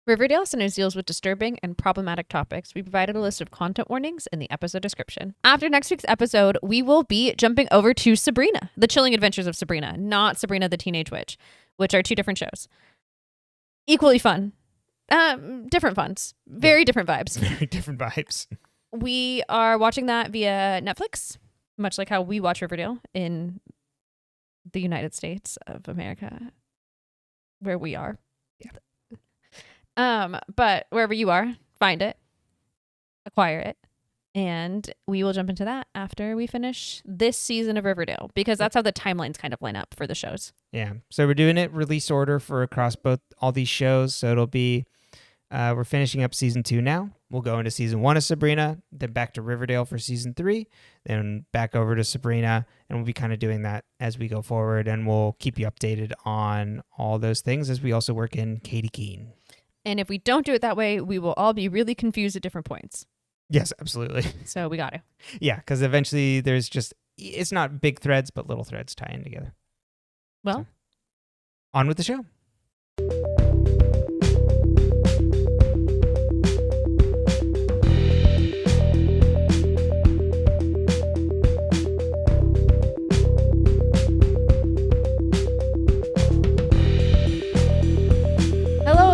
Riverdale sometimes deals with disturbing and problematic topics. We provided a list of content warnings in the episode description. After next week's episode, we will be jumping over to Sabrina, The Chilling Adventures of Sabrina, not Sabrina the Teenage Witch, which are two different shows. Equally fun. Different funs. Very different vibes. Very different vibes. We are watching that via Netflix, much like how we watch Riverdale in the United States of America, where we are. Yeah. But wherever you are, find it, acquire it, and we will jump into that after we finish this season of Riverdale, because that's how the timelines kind of line up for the shows. Yeah. So we're doing it release order for across all these shows. So it'll be, we're finishing up season 2 now. We'll go into season 1 of Sabrina, then back to Riverdale for season 3, then back over to Sabrina, and we'll be kind of doing that as we go forward, and we'll keep you updated on all those things as we also work in Katie Keene. And if we don't do it that way, we will all be really confused at different points. Yes, absolutely. So we got to. Yeah, because eventually there's just, it's not big threads, but little threads tie in together. Well, so, on with the show.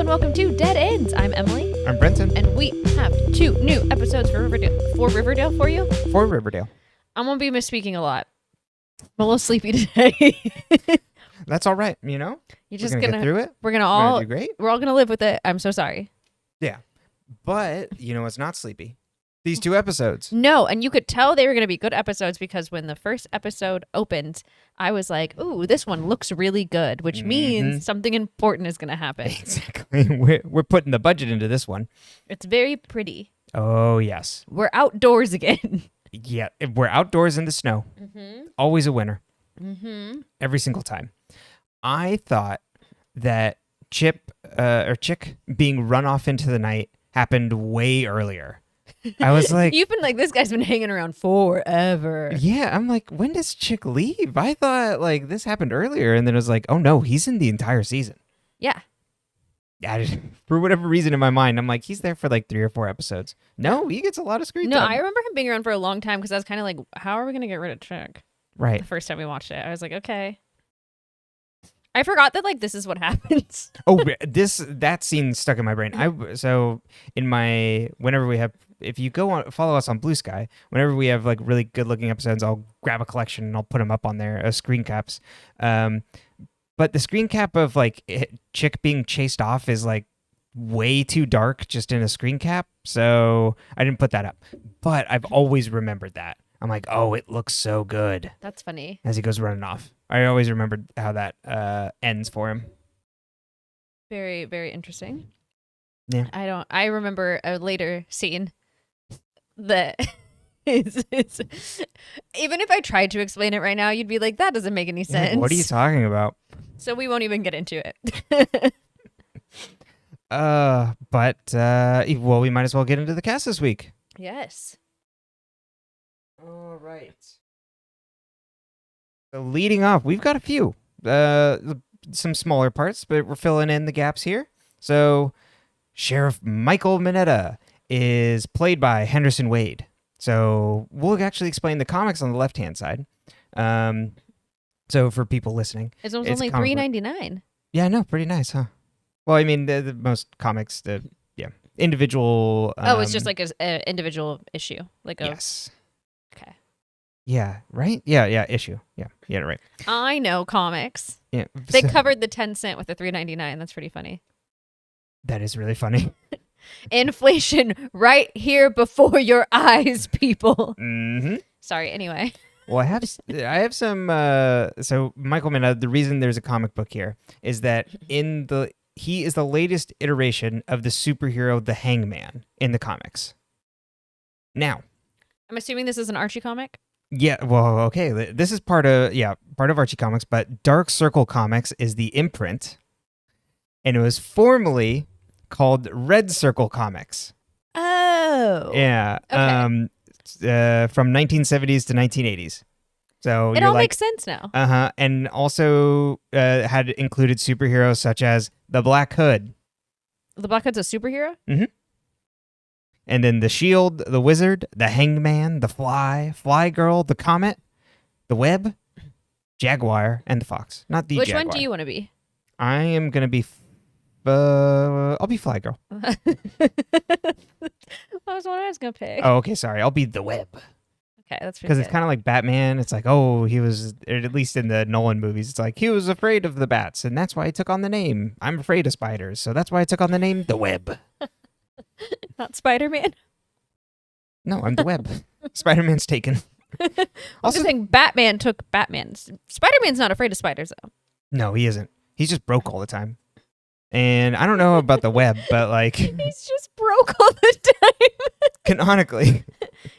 Welcome to Dead Ends. I'm Emily. I'm Brenton. And we have 2 new episodes for Riverdale for you. For Riverdale. I'm going to be misspeaking a lot. I'm a little sleepy today. That's all right, you know? You're just going to get through it. We're going to all do great. We're all going to live with it. I'm so sorry. Yeah. But, you know what's not sleepy? These 2 episodes. No, and you could tell they were going to be good episodes because when the first episode opened, I was like, ooh, this one looks really good, which means something important is going to happen. Exactly. We're putting the budget into this one. It's very pretty. Oh, yes. We're outdoors again. Yeah, we're outdoors in the snow. Mm-hmm. Always a winner. Mm-hmm. Every single time. I thought that Chick being run off into the night happened way earlier. I was like, you've been like, this guy's been hanging around forever. Yeah, I'm like, when does Chick leave? I thought like this happened earlier, and then it was like, oh no, he's in the entire season. Yeah. For whatever reason in my mind, I'm like, he's there for like 3 or 4 episodes. No, he gets a lot of screen time. No, I remember him being around for a long time because I was kind of like, how are we going to get rid of Chick? Right. The first time we watched it, I was like, okay. I forgot that like this is what happens. That scene stuck in my brain. If you follow us on Blue Sky, whenever we have like really good looking episodes, I'll grab a collection and I'll put them up on there as screen caps. But the screen cap of like Chick being chased off is like way too dark just in a screen cap, so I didn't put that up. But I've always remembered that. I'm like, oh, it looks so good. That's funny. As he goes running off. I always remembered how that ends for him. Very, very interesting. Yeah. I remember a later scene that is even if I tried to explain it right now, you'd be like, that doesn't make any sense. What are you talking about? So we won't even get into it. Well, we might as well get into the cast this week. Yes. All right. So leading off, we've got a few, some smaller parts, but we're filling in the gaps here. So Sheriff Michael Mineta is played by Henderson Wade. So we'll actually explain the comics on the left-hand side. So for people listening, it's only $3.99. Yeah, no, pretty nice, huh? Well, I mean, the most comics, individual. It's just like an individual issue, yes. Okay. Yeah, right? Yeah, issue. Yeah, right. I know comics. Yeah. They covered the 10 cent with the $3.99. That's pretty funny. That is really funny. Inflation right here before your eyes, people. Mm-hmm. Sorry, anyway. Well, I have some, so Michael Mineta, the reason there's a comic book here is that he is the latest iteration of the superhero, the Hangman, in the comics. Now. I'm assuming this is an Archie comic? Yeah, well, okay. This is part of Archie Comics, but Dark Circle Comics is the imprint, and it was formerly called Red Circle Comics. Oh. Yeah. Okay. From 1970s to 1980s. So it all makes sense now. And also had included superheroes such as the Black Hood, The Black Hood's a superhero? And then the Shield, the Wizard, the Hangman, the Fly Girl, the Comet, the Web, Jaguar, and the Fox. Not the Which Jaguar. one do you want to be? I am going to be... I'll be Fly Girl. That was what I was going to pick. Oh, okay, sorry. I'll be the Web. Okay, that's Because it's kind of like Batman. It's like, oh, he was, at least in the Nolan movies, it's like, he was afraid of the bats, and that's why he took on the name. I'm afraid of spiders, so that's why I took on the name The Web. Not Spider-Man. No, I'm The Web. Spider-Man's taken. Also, I'm saying Batman took Batman's. Spider-Man's not afraid of spiders, though. No, he isn't. He's just broke all the time. And I don't know about the Web, but like... He's just broke all the time. Canonically.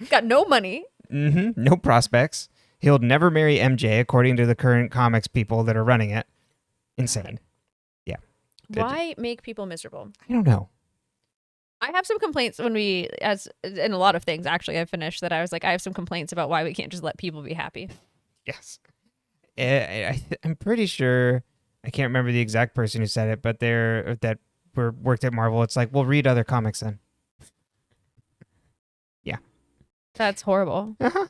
Got no money. No prospects. He'll never marry MJ, according to the current comics people that are running it. Insane. Yeah. Why make people miserable? I don't know. I have some complaints when we, as in a lot of things, actually, I finished that I was like, I have some complaints about why we can't just let people be happy. Yes. I'm pretty sure, I can't remember the exact person who said it, but worked at Marvel. It's like, well, read other comics then. Yeah. That's horrible. Uh-huh.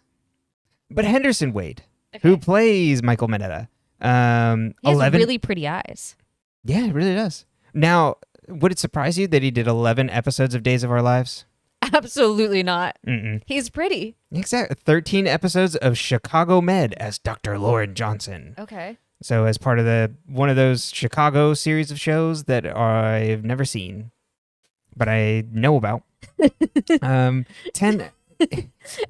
But Henderson Wade, who plays Michael Mineta. He has 11 really pretty eyes. Yeah, it really does. Now, would it surprise you that he did 11 episodes of Days of Our Lives? Absolutely not. Mm-mm. He's pretty. Exactly. 13 episodes of Chicago Med as Dr. Lauren Johnson. Okay. So as part of one of those Chicago series of shows that I've never seen, but I know about. 10...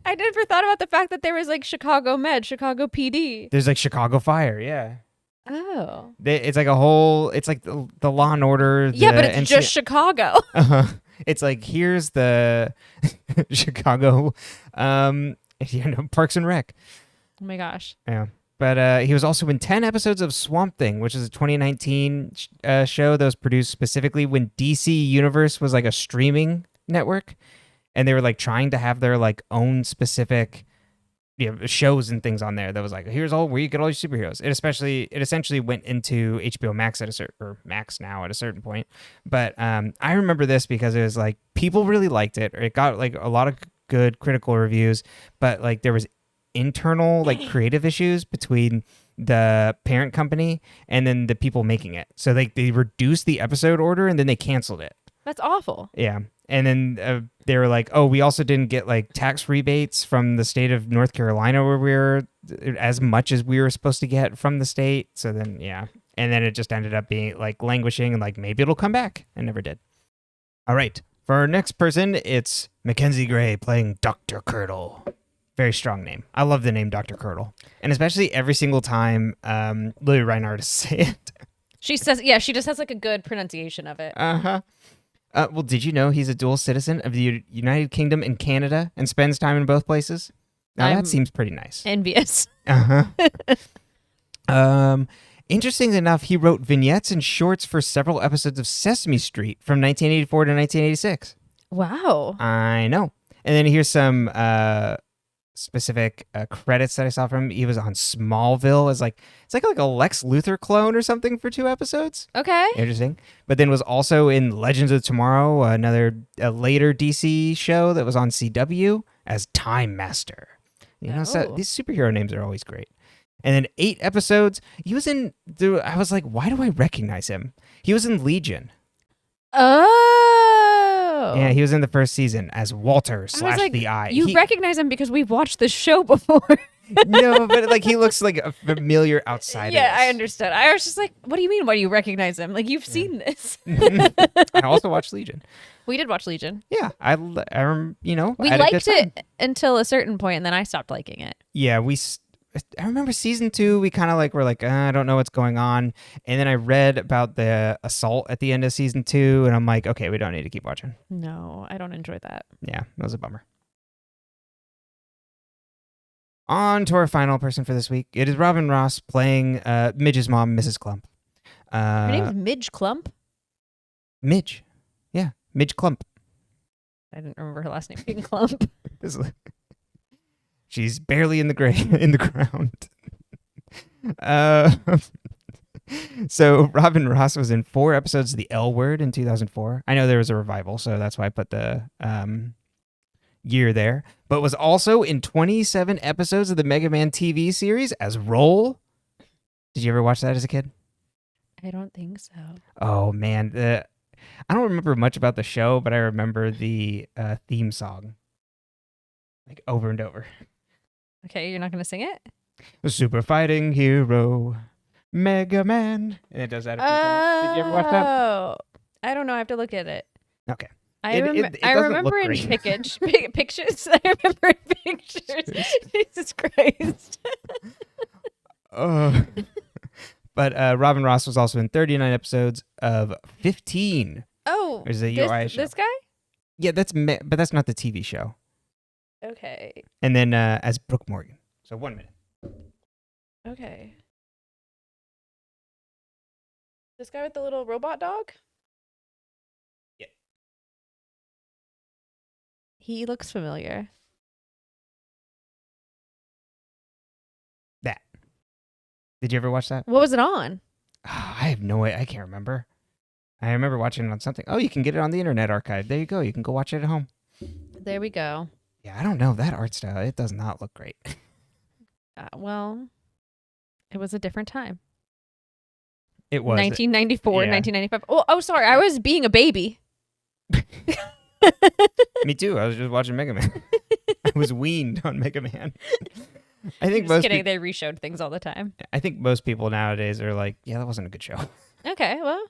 I never thought about the fact that there was like Chicago Med, Chicago PD. There's like Chicago Fire, yeah. Oh. It's like a whole, it's like the Law and Order. Yeah, but it's just Chicago. It's like, here's the Chicago, Parks and Rec. Oh my gosh. Yeah. But he was also in 10 episodes of Swamp Thing, which is a 2019 show that was produced specifically when DC Universe was like a streaming network. And they were like trying to have their like own specific shows and things on there that was like, here's all where you get all your superheroes. It essentially went into HBO Max or Max now at a certain point. But I remember this because it was like people really liked it. It got like a lot of good critical reviews, but like there was internal like creative issues between the parent company and then the people making it. So like they reduced the episode order and then they canceled it. That's awful. Yeah. And then they were like, oh, we also didn't get like tax rebates from the state of North Carolina where we were as much as we were supposed to get from the state. So then, yeah. And then it just ended up being like languishing and like maybe it'll come back. And never did. All right. For our next person, it's Mackenzie Gray playing Dr. Curdle. Very strong name. I love the name Dr. Curdle. And especially every single time Lily Reinhardt say it. She says, yeah, she just has like a good pronunciation of it. Uh-huh. Well, did you know he's a dual citizen of the United Kingdom and Canada and spends time in both places? Now, that seems pretty nice. Envious. Uh-huh. Interesting enough, he wrote vignettes and shorts for several episodes of Sesame Street from 1984 to 1986. Wow. I know. And then here's some specific credits that I saw from him. He was on Smallville as it's like a Lex Luthor clone or something for 2 episodes. Okay. Interesting. But then was also in Legends of Tomorrow, a later DC show that was on CW as Time Master. So these superhero names are always great. And then 8 episodes. He was in. I was like, why do I recognize him? He was in Legion. Oh. Yeah, he was in the first season as Walter / like, the Eye. You recognize him because we've watched the show before. No, but like he looks like a familiar outsider. Yeah, I understood. I was just like, what do you mean? Why do you recognize him? Like, you've seen this. I also watched Legion. We did watch Legion. Yeah, I we liked it until a certain point, and then I stopped liking it. Yeah, I remember season 2, we kind of like were like, I don't know what's going on. And then I read about the assault at the end of season 2, and I'm like, okay, we don't need to keep watching. No, I don't enjoy that. Yeah, that was a bummer. On to our final person for this week. It is Robin Ross playing Midge's mom, Mrs. Clump. Her name's Midge Clump? Midge. Yeah, Midge Clump. I didn't remember her last name being Clump. She's barely in the ground. So Robin Ross was in 4 episodes of The L Word in 2004. I know there was a revival, so that's why I put the year there. But was also in 27 episodes of the Mega Man TV series as Roll. Did you ever watch that as a kid? I don't think so. Oh, man. I don't remember much about the show, but I remember the theme song. Like over and over. Okay, you're not going to sing it? The super fighting hero, Mega Man. And it does that every time. Did you ever watch that? Oh, I don't know. I have to look at it. Okay. I It I doesn't remember look in great. pictures. I remember in pictures. Jesus Christ. But Robin Ross was also in 39 episodes of 15. Oh, There's a UI show. this guy? Yeah, but that's not the TV show. Okay. And then as Brooke Morgan. So 1 minute. Okay. This guy with the little robot dog? Yeah. He looks familiar. That. Did you ever watch that? What was it on? I have no way. I can't remember. I remember watching it on something. Oh, you can get it on the Internet Archive. There you go. You can go watch it at home. There we go. Yeah, I don't know. That art style, it does not look great. Well, it was a different time. It was. 1994, yeah. 1995. Oh, sorry. I was being a baby. Me too. I was just watching Mega Man. I was weaned on Mega Man. I think Just kidding. They reshowed things all the time. I think most people nowadays are like, yeah, that wasn't a good show. Okay, well.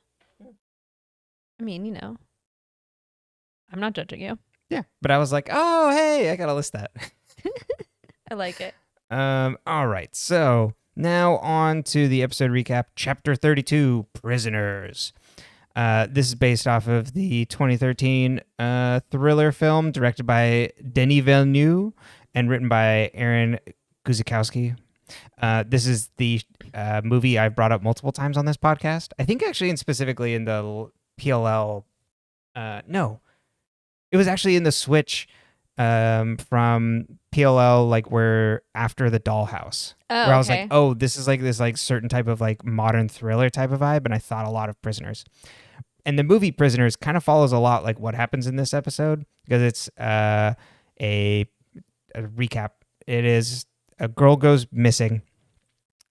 I mean, I'm not judging you. Yeah. But I was like, oh, hey, I got to list that. I like it. All right. So now on to the episode recap. Chapter 32, Prisoners. This is based off of the 2013 thriller film directed by Denis Villeneuve and written by Aaron Guzikowski. This is the movie I've brought up multiple times on this podcast. I think actually and specifically in the PLL. No, it was actually in the Switch from PLL, like where after the Dollhouse. Oh, where I was okay. like, oh, this is like this like certain type of like modern thriller type of vibe, and I thought a lot of Prisoners. And the movie Prisoners kind of follows a lot like what happens in this episode because it's a recap. It is a girl goes missing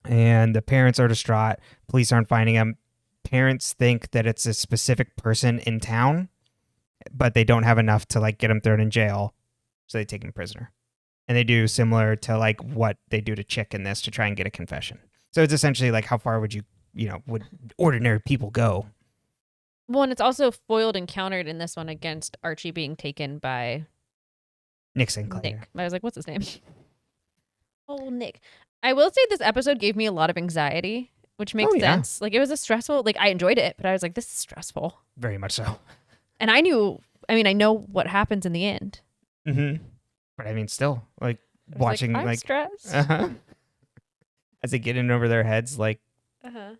and the parents are distraught. Police aren't finding him. Parents think that it's a specific person in town, but they don't have enough to like get him thrown in jail. So they take him prisoner. And they do similar to like what they do to Chic in this to try and get a confession. So it's essentially like how far would would ordinary people go? Well, and it's also foiled and countered in this one against Archie being taken by Nick Sinclair. Nick. I was like, what's his name? Oh, Nick. I will say this episode gave me a lot of anxiety, which makes sense. Like, it was a stressful, like, I enjoyed it, but I was like, this is stressful. Very much so. And I know what happens in the end. Mm-hmm. But I mean, still, like, watching, I'm like, stressed. as they get in over their heads, like, Uh-huh.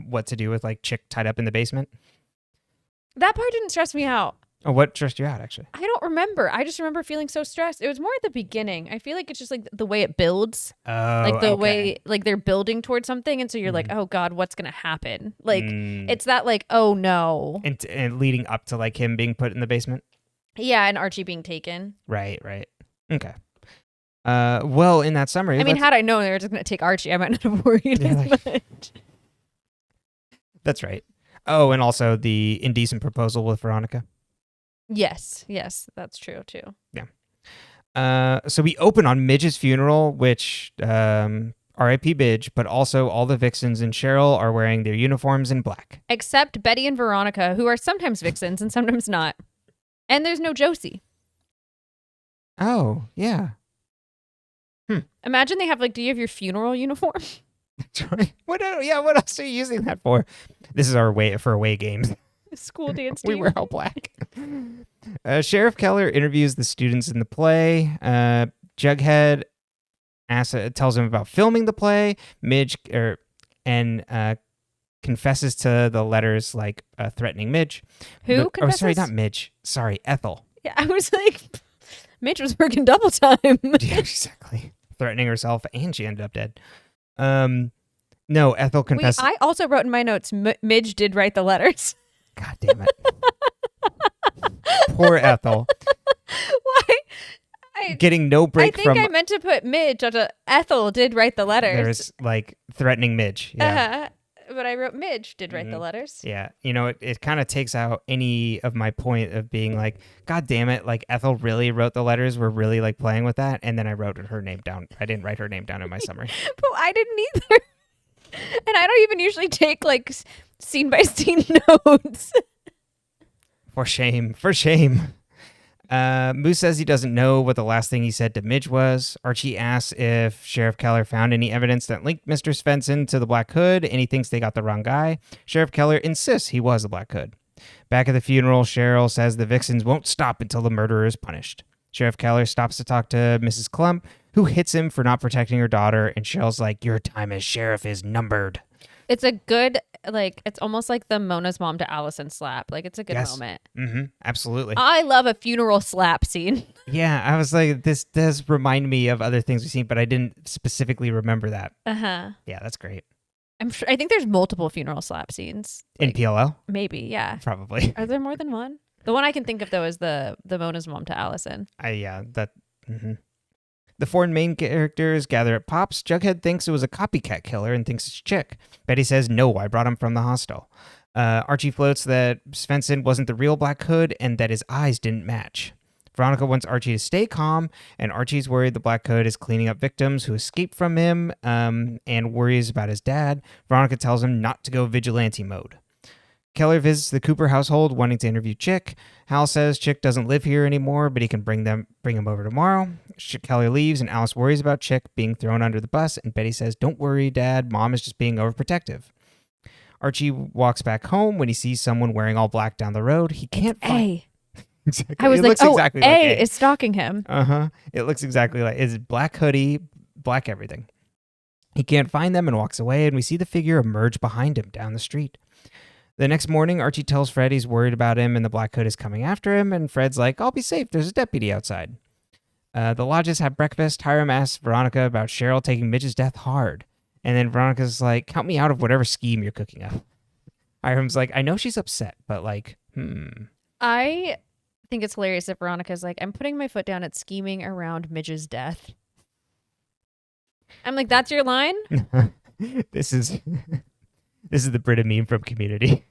what to do with, like, Chic tied up in the basement. That part didn't stress me out. Oh, what stressed you out, actually? I don't remember. I just remember feeling so stressed. It was more at the beginning. I feel like it's just like the way it builds. Oh, like the way like they're building towards something, and so you're like, oh God, what's gonna happen? Like it's that like, oh no. And leading up to like him being put in the basement. Yeah, and Archie being taken. Right. Okay. Well, in that summary, I mean, had I known they were just gonna take Archie, I might not have worried as much. That's right. Oh, and also the indecent proposal with Veronica. Yes, that's true too. Yeah. So we open on Midge's funeral, which R.I.P. Midge, but also all the vixens and Cheryl are wearing their uniforms in black. Except Betty and Veronica, who are sometimes vixens and sometimes not. And there's no Josie. Oh, yeah. Imagine they have like, do you have your funeral uniform? That's right. What else are you using that for? This is our away games. School dance We team. wear all black. Sheriff Keller interviews the students in the play. Jughead tells him about filming the play. Midge confesses to the letters like threatening Midge. Who confesses? Oh, sorry, not Midge. Sorry, Ethel. Yeah, I was like, Midge was working double time. Yeah, exactly. Threatening herself, and she ended up dead. No, Ethel Wait, confessed. I also wrote in my notes, Midge did write the letters. God damn it. Poor Ethel. Why? Getting no I break think from I meant to put Midge. Ethel did write the letters. there's like threatening Midge. Yeah. But I wrote Midge did write the letters. Yeah. You know, it kind of takes out any of my point of being like, God damn it, like Ethel really wrote the letters. We're really like playing with that. And then I wrote her name down. I didn't write her name down in my summary. But I didn't either. And I don't even usually take like scene by scene notes. For shame. For shame. Moose says he doesn't know what the last thing he said to Midge was. Archie asks if Sheriff Keller found any evidence that linked Mr. Svensson to the Black Hood, and he thinks they got the wrong guy. Sheriff Keller insists he was the Black Hood. Back at the funeral, Cheryl says the Vixens won't stop until the murderer is punished. Sheriff Keller stops to talk to Mrs. Clump, who hits him for not protecting her daughter, and Cheryl's like, your time as sheriff is numbered. It's a good, like, it's almost like the Mona's mom to Allison slap. Like, it's a good moment. Mm-hmm. Absolutely. I love a funeral slap scene. Yeah, I was like, this does remind me of other things we've seen, but I didn't specifically remember that. Uh-huh. Yeah, that's great. I think there's multiple funeral slap scenes. In PLL? Maybe, yeah. Probably. Are there more than one? The one I can think of, though, is the Mona's mom to Allison. Mm-hmm. The four main characters gather at Pop's. Jughead thinks it was a copycat killer and thinks it's Chic. Betty says, no, I brought him from the hostel. Archie floats that Svensson wasn't the real Black Hood and that his eyes didn't match. Veronica wants Archie to stay calm, and Archie's worried the Black Hood is cleaning up victims who escaped from him and worries about his dad. Veronica tells him not to go vigilante mode. Keller visits the Cooper household wanting to interview Chic. Hal says Chic doesn't live here anymore, but he can bring him over tomorrow. Keller leaves, and Alice worries about Chic being thrown under the bus, and Betty says, don't worry, Dad, Mom is just being overprotective. Archie walks back home when he sees someone wearing all black down the road. He can't find... Exactly. I was like, exactly like A is stalking him. Uh-huh. It looks exactly like... It's black hoodie, black everything. He can't find them and walks away, and we see the figure emerge behind him down the street. The next morning, Archie tells Fred he's worried about him and the Black Hood is coming after him, and Fred's like, I'll be safe, there's a deputy outside. The Lodges have breakfast. Hiram asks Veronica about Cheryl taking Midge's death hard. And then Veronica's like, count me out of whatever scheme you're cooking up. Hiram's like, I know she's upset, but like, I think it's hilarious that Veronica's like, I'm putting my foot down at scheming around Midge's death. I'm like, that's your line? This is the Brita meme from Community.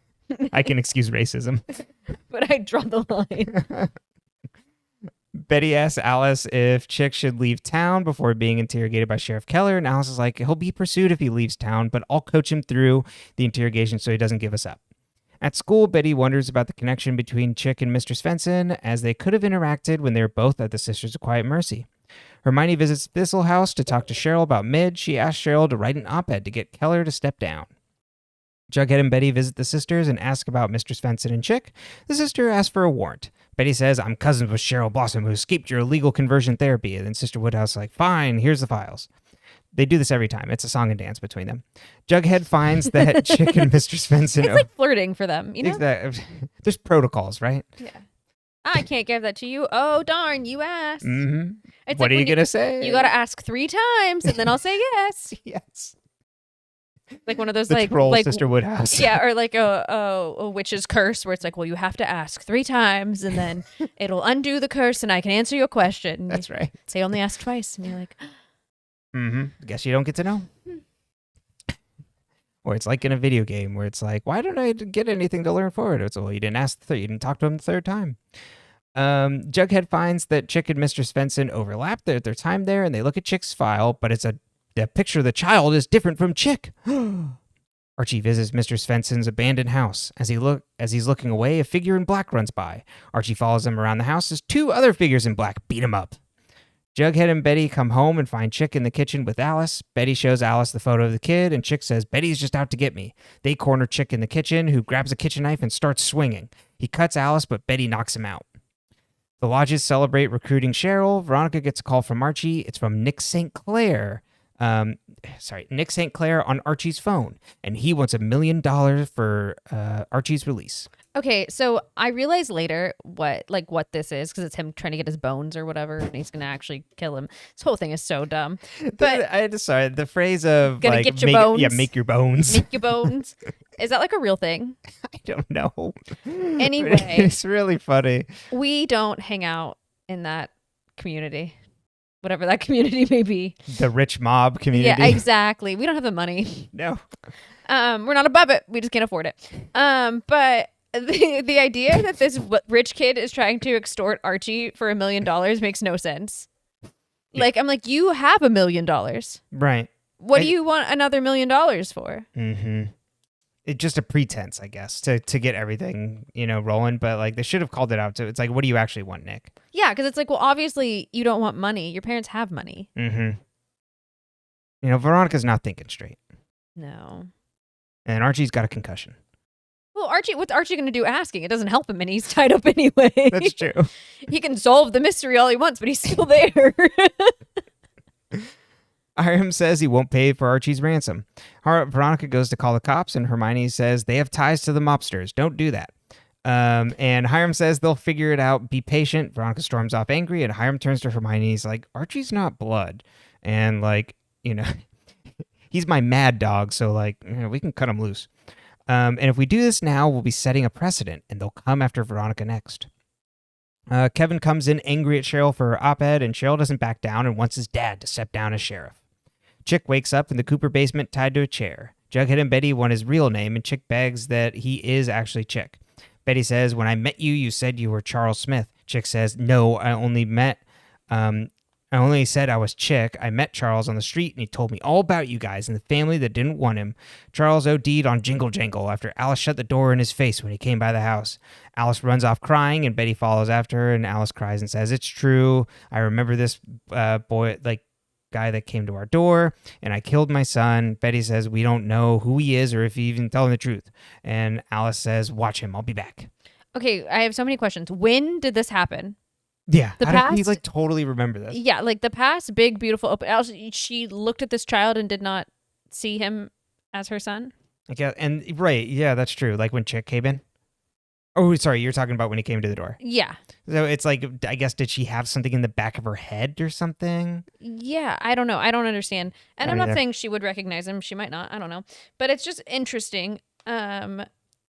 I can excuse racism. But I draw the line. Betty asks Alice if Chic should leave town before being interrogated by Sheriff Keller, and Alice is like, he'll be pursued if he leaves town, but I'll coach him through the interrogation so he doesn't give us up. At school, Betty wonders about the connection between Chic and Mr. Svensson, as they could have interacted when they were both at the Sisters of Quiet Mercy. Hermione visits Thistle House to talk to Cheryl about Midge. She asks Cheryl to write an op-ed to get Keller to step down. Jughead and Betty visit the sisters and ask about Mr. Svensson and Chic. The sister asks for a warrant. Betty says, I'm cousins with Cheryl Blossom, who escaped your illegal conversion therapy. And then Sister Woodhouse is like, fine, here's the files. They do this every time. It's a song and dance between them. Jughead finds that Chic and Mr. Svensson... It's like flirting for them, you know? There's protocols, right? Yeah. I can't give that to you. Oh, darn, you asked. Mm-hmm. It's what like are you going to say? You got to ask 3 times, and then I'll say yes. Yes. Like one of those, the like, troll like Sister Woodhouse. Yeah, or like a witch's curse where it's like, well, you have to ask 3 times, and then it'll undo the curse, and I can answer your question. That's right. Say only ask twice, and you're like, Guess you don't get to know. Or it's like in a video game where it's like, why don't I get anything to learn forward? It's, well, you didn't ask you didn't talk to him the 3rd time. Jughead finds that Chic and Mr. Svensson overlap their time there, and they look at Chic's file, but it's the picture of the child is different from Chic. Archie visits Mr. Svensson's abandoned house. As he's looking away, a figure in black runs by. Archie follows him around the house as 2 other figures in black beat him up. Jughead and Betty come home and find Chic in the kitchen with Alice. Betty shows Alice the photo of the kid, and Chic says, Betty's just out to get me. They corner Chic in the kitchen, who grabs a kitchen knife and starts swinging. He cuts Alice, but Betty knocks him out. The Lodges celebrate recruiting Cheryl. Veronica gets a call from Archie. It's from Nick St. Clair. Nick St. Clair on Archie's phone, and he wants $1 million for Archie's release. Okay, so I realized later what this is because it's him trying to get his bones or whatever, and he's gonna actually kill him. This whole thing is so dumb. But I decided the phrase of gonna like get your bones. make your bones. Make your bones. Is that like a real thing? I don't know. Anyway, it's really funny. We don't hang out in that community, whatever that community may be. The rich mob community. Yeah, exactly. We don't have the money. No. We're not above it. We just can't afford it. But the idea that this rich kid is trying to extort Archie for $1 million makes no sense. Like, I'm like, you have $1 million. Right. What do you want another $1 million for? Mm-hmm. It's just a pretense, I guess, to get everything, rolling. But like, they should have called it out. So it's like, what do you actually want, Nick? Yeah, because it's like, well, obviously you don't want money. Your parents have money. Mm-hmm. Veronica's not thinking straight. No. And Archie's got a concussion. Well, what's Archie going to do asking? It doesn't help him, and he's tied up anyway. That's true. He can solve the mystery all he wants, but he's still there. Hiram says he won't pay for Archie's ransom. Veronica goes to call the cops, and Hermione says they have ties to the mobsters. Don't do that. And Hiram says they'll figure it out. Be patient. Veronica storms off angry, and Hiram turns to Hermione. He's like, Archie's not blood. And he's my mad dog, so we can cut him loose. And if we do this now, we'll be setting a precedent, and they'll come after Veronica next. Kevin comes in angry at Cheryl for her op-ed, and Cheryl doesn't back down and wants his dad to step down as sheriff. Chick wakes up in the Cooper basement tied to a chair. Jughead and Betty want his real name, and Chick begs that he is actually Chick. Betty says, when I met you, you said you were Charles Smith. Chick says, no, I only said I was Chick. I met Charles on the street, and he told me all about you guys and the family that didn't want him. Charles OD'd on Jingle Jangle after Alice shut the door in his face when he came by the house. Alice runs off crying, and Betty follows after her, and Alice cries and says, it's true. I remember this guy that came to our door, and I killed my son. Betty says, we don't know who he is or if he even telling the truth. And Alice says, watch him. I'll be back. Okay, I have so many questions. When did this happen? Yeah, the how past. Did he totally remember this? Yeah, the past, big, beautiful. She looked at this child and did not see him as her son. Yeah, and right, yeah, that's true. Like when Chick came in. Oh, sorry, you're talking about when he came to the door. Yeah. So it's like, I guess, did she have something in the back of her head or something? Yeah, I don't know. I don't understand. And I'm not saying she would recognize him. She might not. I don't know. But it's just interesting. And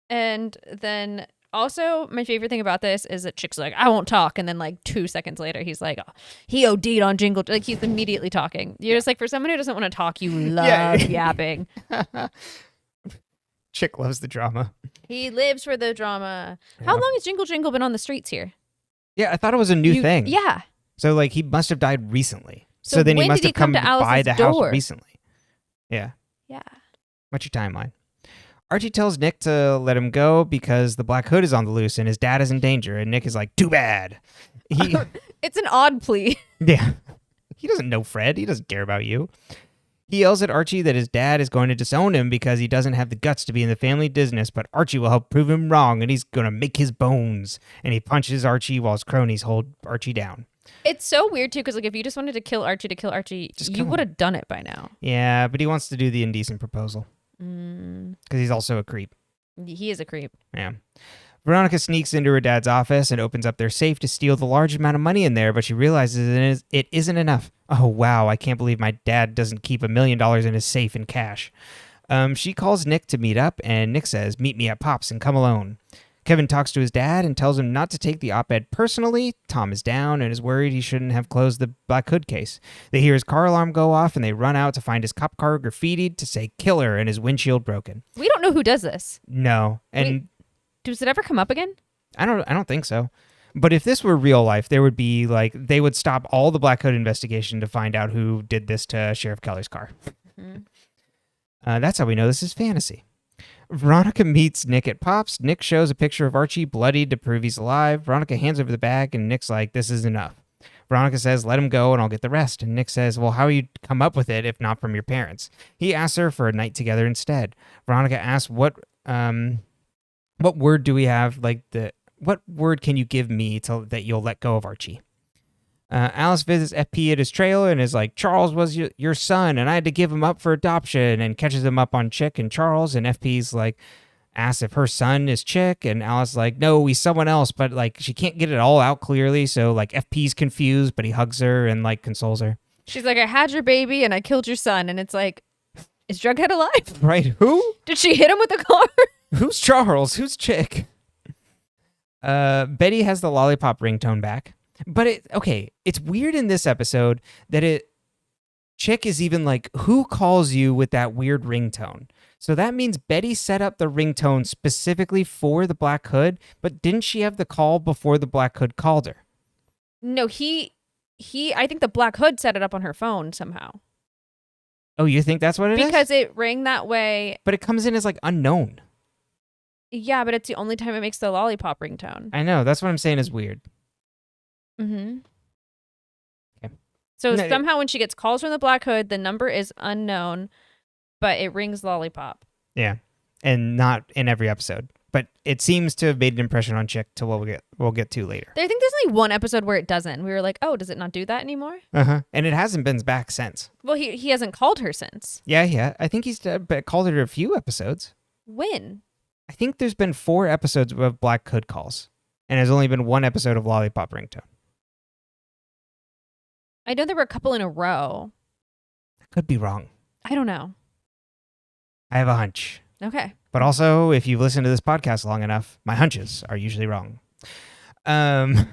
then also, my favorite thing about this is that Chick's like, I won't talk. And then 2 seconds later, he's like, oh, he OD'd on Jingle. He's immediately talking. You're just like, for someone who doesn't want to talk, you love yapping. Chick loves the drama. He lives for the drama. Yeah. How long has Jingle Jangle been on the streets here? Yeah, I thought it was a new thing. Yeah. So he must have died recently. So then he must have come to buy the house recently. Yeah. Yeah. What's your timeline? Archie tells Nick to let him go because the Black Hood is on the loose and his dad is in danger. And Nick is like, too bad. It's an odd plea. Yeah. He doesn't know Fred. He doesn't care about you. He yells at Archie that his dad is going to disown him because he doesn't have the guts to be in the family business, but Archie will help prove him wrong, and he's going to make his bones. And he punches Archie while his cronies hold Archie down. It's so weird, too, because if you just wanted to kill Archie, you would have done it by now. Yeah, but he wants to do the indecent proposal. Because he's also a creep. He is a creep. Yeah. Veronica sneaks into her dad's office and opens up their safe to steal the large amount of money in there, but she realizes it isn't enough. Oh, wow, I can't believe my dad doesn't keep $1 million in his safe in cash. She calls Nick to meet up, and Nick says, meet me at Pop's and come alone. Kevin talks to his dad and tells him not to take the op-ed personally. Tom is down and is worried he shouldn't have closed the Black Hood case. They hear his car alarm go off, and they run out to find his cop car graffitied to say killer and his windshield broken. We don't know who does this. No, and... Does it ever come up again? I don't think so. But if this were real life, there would be they would stop all the Black Hood investigation to find out who did this to Sheriff Kelly's car. Mm-hmm. That's how we know this is fantasy. Veronica meets Nick at Pop's. Nick shows a picture of Archie bloodied to prove he's alive. Veronica hands over the bag, and Nick's like, this is enough. Veronica says, let him go and I'll get the rest. And Nick says, well, how you come up with it if not from your parents? He asks her for a night together instead. Veronica asks what word do we have? What word can you give me that you'll let go of Archie? Alice visits FP at his trailer and is like, Charles was your son and I had to give him up for adoption, and catches him up on Chick and Charles. And FP's like, asks if her son is Chick, and Alice is like, no, he's someone else, but like she can't get it all out clearly, so like FP's confused, but he hugs her and like consoles her. She's like, I had your baby and I killed your son, and it's like, is Jughead alive? Right? Who? Did she hit him with a car? Who's Charles? Who's Chick? Betty has the lollipop ringtone back, but it's weird in this episode that Chick is even like, who calls you with that weird ringtone? So that means Betty set up the ringtone specifically for the Black Hood, but didn't she have the call before the Black Hood called her? No, I think the Black Hood set it up on her phone somehow. Oh, you think that's what it is? Because it rang that way. But it comes in as like unknown. Yeah, but it's the only time it makes the lollipop ringtone. I know. That's what I'm saying is weird. Mm-hmm. Okay. So somehow when she gets calls from the Black Hood, the number is unknown, but it rings lollipop. Yeah. And not in every episode. But it seems to have made an impression on Chick to what we'll get to later. I think there's only one episode where it doesn't. We were like, oh, does it not do that anymore? Uh-huh. And it hasn't been back since. Well, he hasn't called her since. Yeah. I think he's called her a few episodes. When? I think there's been 4 episodes of Black Hood calls. And there's only been 1 episode of Lollipop Ringtone. I know there were a couple in a row. I could be wrong. I don't know. I have a hunch. Okay. But also, if you've listened to this podcast long enough, my hunches are usually wrong. And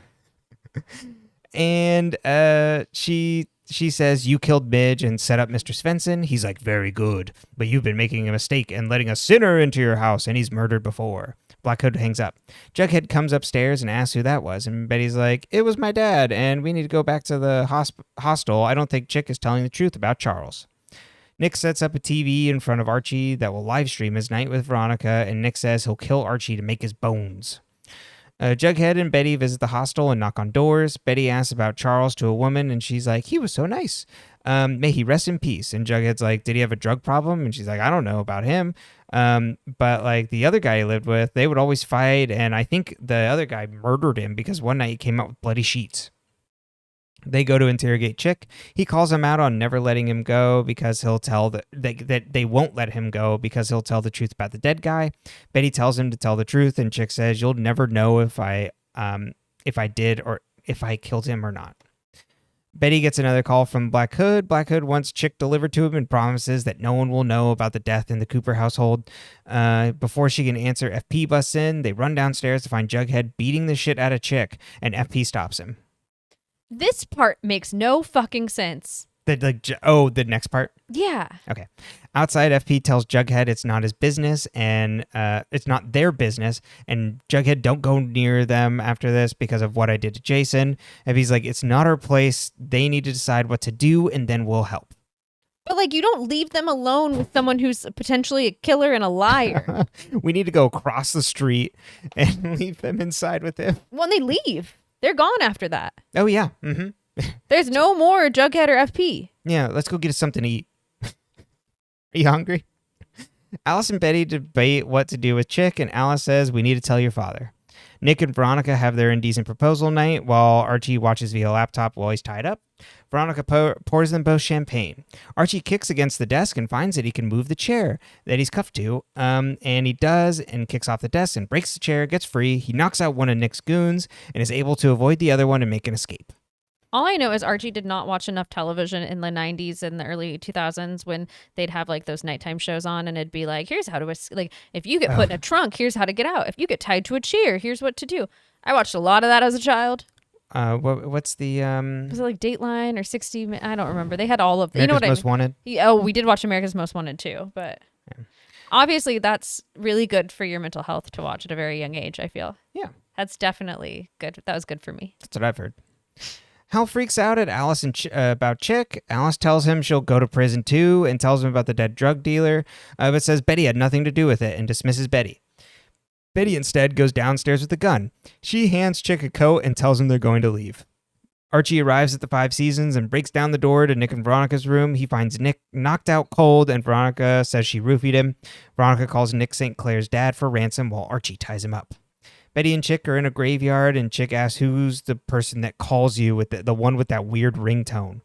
she says, you killed Midge and set up Mr. Svensson. He's like, very good. But you've been making a mistake and letting a sinner into your house, and he's murdered before. Black Hood hangs up. Jughead comes upstairs and asks who that was. And Betty's like, it was my dad, and we need to go back to the hostel. I don't think Chick is telling the truth about Charles. Nick sets up a TV in front of Archie that will live stream his night with Veronica, and Nick says he'll kill Archie to make his bones. Jughead and Betty visit the hostel and knock on doors. Betty asks about Charles to a woman, and she's like, he was so nice. May he rest in peace. And Jughead's like, did he have a drug problem? And she's like, I don't know about him. But like the other guy he lived with, they would always fight, and I think the other guy murdered him because one night he came out with bloody sheets. They go to interrogate Chick. He calls him out on never letting him go because he'll tell that they won't let him go because he'll tell the truth about the dead guy. Betty tells him to tell the truth, and Chick says, "You'll never know if I did or if I killed him or not." Betty gets another call from Black Hood. Black Hood wants Chick delivered to him and promises that no one will know about the death in the Cooper household. Before she can answer, FP busts in. They run downstairs to find Jughead beating the shit out of Chick, and FP stops him. This part makes no fucking sense. The next part? Yeah. Okay. Outside, FP tells Jughead it's not his business and it's not their business. And Jughead, don't go near them after this because of what I did to Jason. FP's like, it's not our place. They need to decide what to do and then we'll help. But like, you don't leave them alone with someone who's potentially a killer and a liar. We need to go across the street and leave them inside with him. When they leave, they're gone after that. Oh, yeah. Mm-hmm. There's no more Jughead or FP. Yeah, let's go get us something to eat. Are you hungry? Alice and Betty debate what to do with Chick, and Alice says, we need to tell your father. Nick and Veronica have their indecent proposal night while Archie watches via laptop while he's tied up. Veronica pours them both champagne. Archie kicks against the desk and finds that he can move the chair that he's cuffed to, and he does, and kicks off the desk and breaks the chair, gets free. He knocks out one of Nick's goons and is able to avoid the other one and make an escape. All I know is Archie did not watch enough television in the 90s and the early 2000s when they'd have like those nighttime shows on and it'd be like, here's how to, like, if you get put in a trunk, here's how to get out. If you get tied to a chair, here's what to do. I watched a lot of that as a child. What's the... Was it like Dateline or 60? I don't remember. They had all of them. America's Most Wanted? Oh, we did watch America's Most Wanted too, but obviously that's really good for your mental health to watch at a very young age, I feel. Yeah. That's definitely good. That was good for me. That's what I've heard. Hal freaks out at Alice and about Chick. Alice tells him she'll go to prison too and tells him about the dead drug dealer, but says Betty had nothing to do with it and dismisses Betty. Betty instead goes downstairs with a gun. She hands Chick a coat and tells him they're going to leave. Archie arrives at the Five Seasons and breaks down the door to Nick and Veronica's room. He finds Nick knocked out cold and Veronica says she roofied him. Veronica calls Nick St. Clair's dad for ransom while Archie ties him up. Betty and Chick are in a graveyard, and Chick asks who's the person that calls you with the one with that weird ringtone.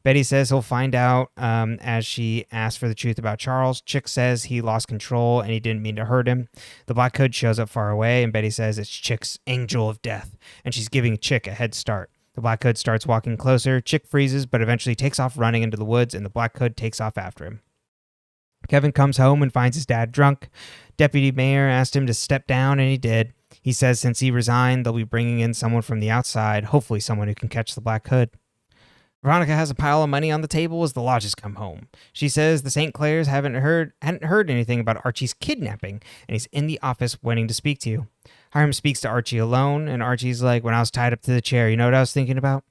Betty says he'll find out as she asks for the truth about Charles. Chic says he lost control and he didn't mean to hurt him. The Black Hood shows up far away, and Betty says it's Chic's angel of death, and she's giving Chic a head start. The Black Hood starts walking closer. Chic freezes, but eventually takes off running into the woods, and the Black Hood takes off after him. Kevin comes home and finds his dad drunk. Deputy Mayor asked him to step down, and he did. He says since he resigned, they'll be bringing in someone from the outside, hopefully someone who can catch the Black Hood. Veronica has a pile of money on the table as the Lodges come home. She says the St. Clairs hadn't heard anything about Archie's kidnapping, and he's in the office waiting to speak to you. Hiram speaks to Archie alone, and Archie's like, when I was tied up to the chair, you know what I was thinking about?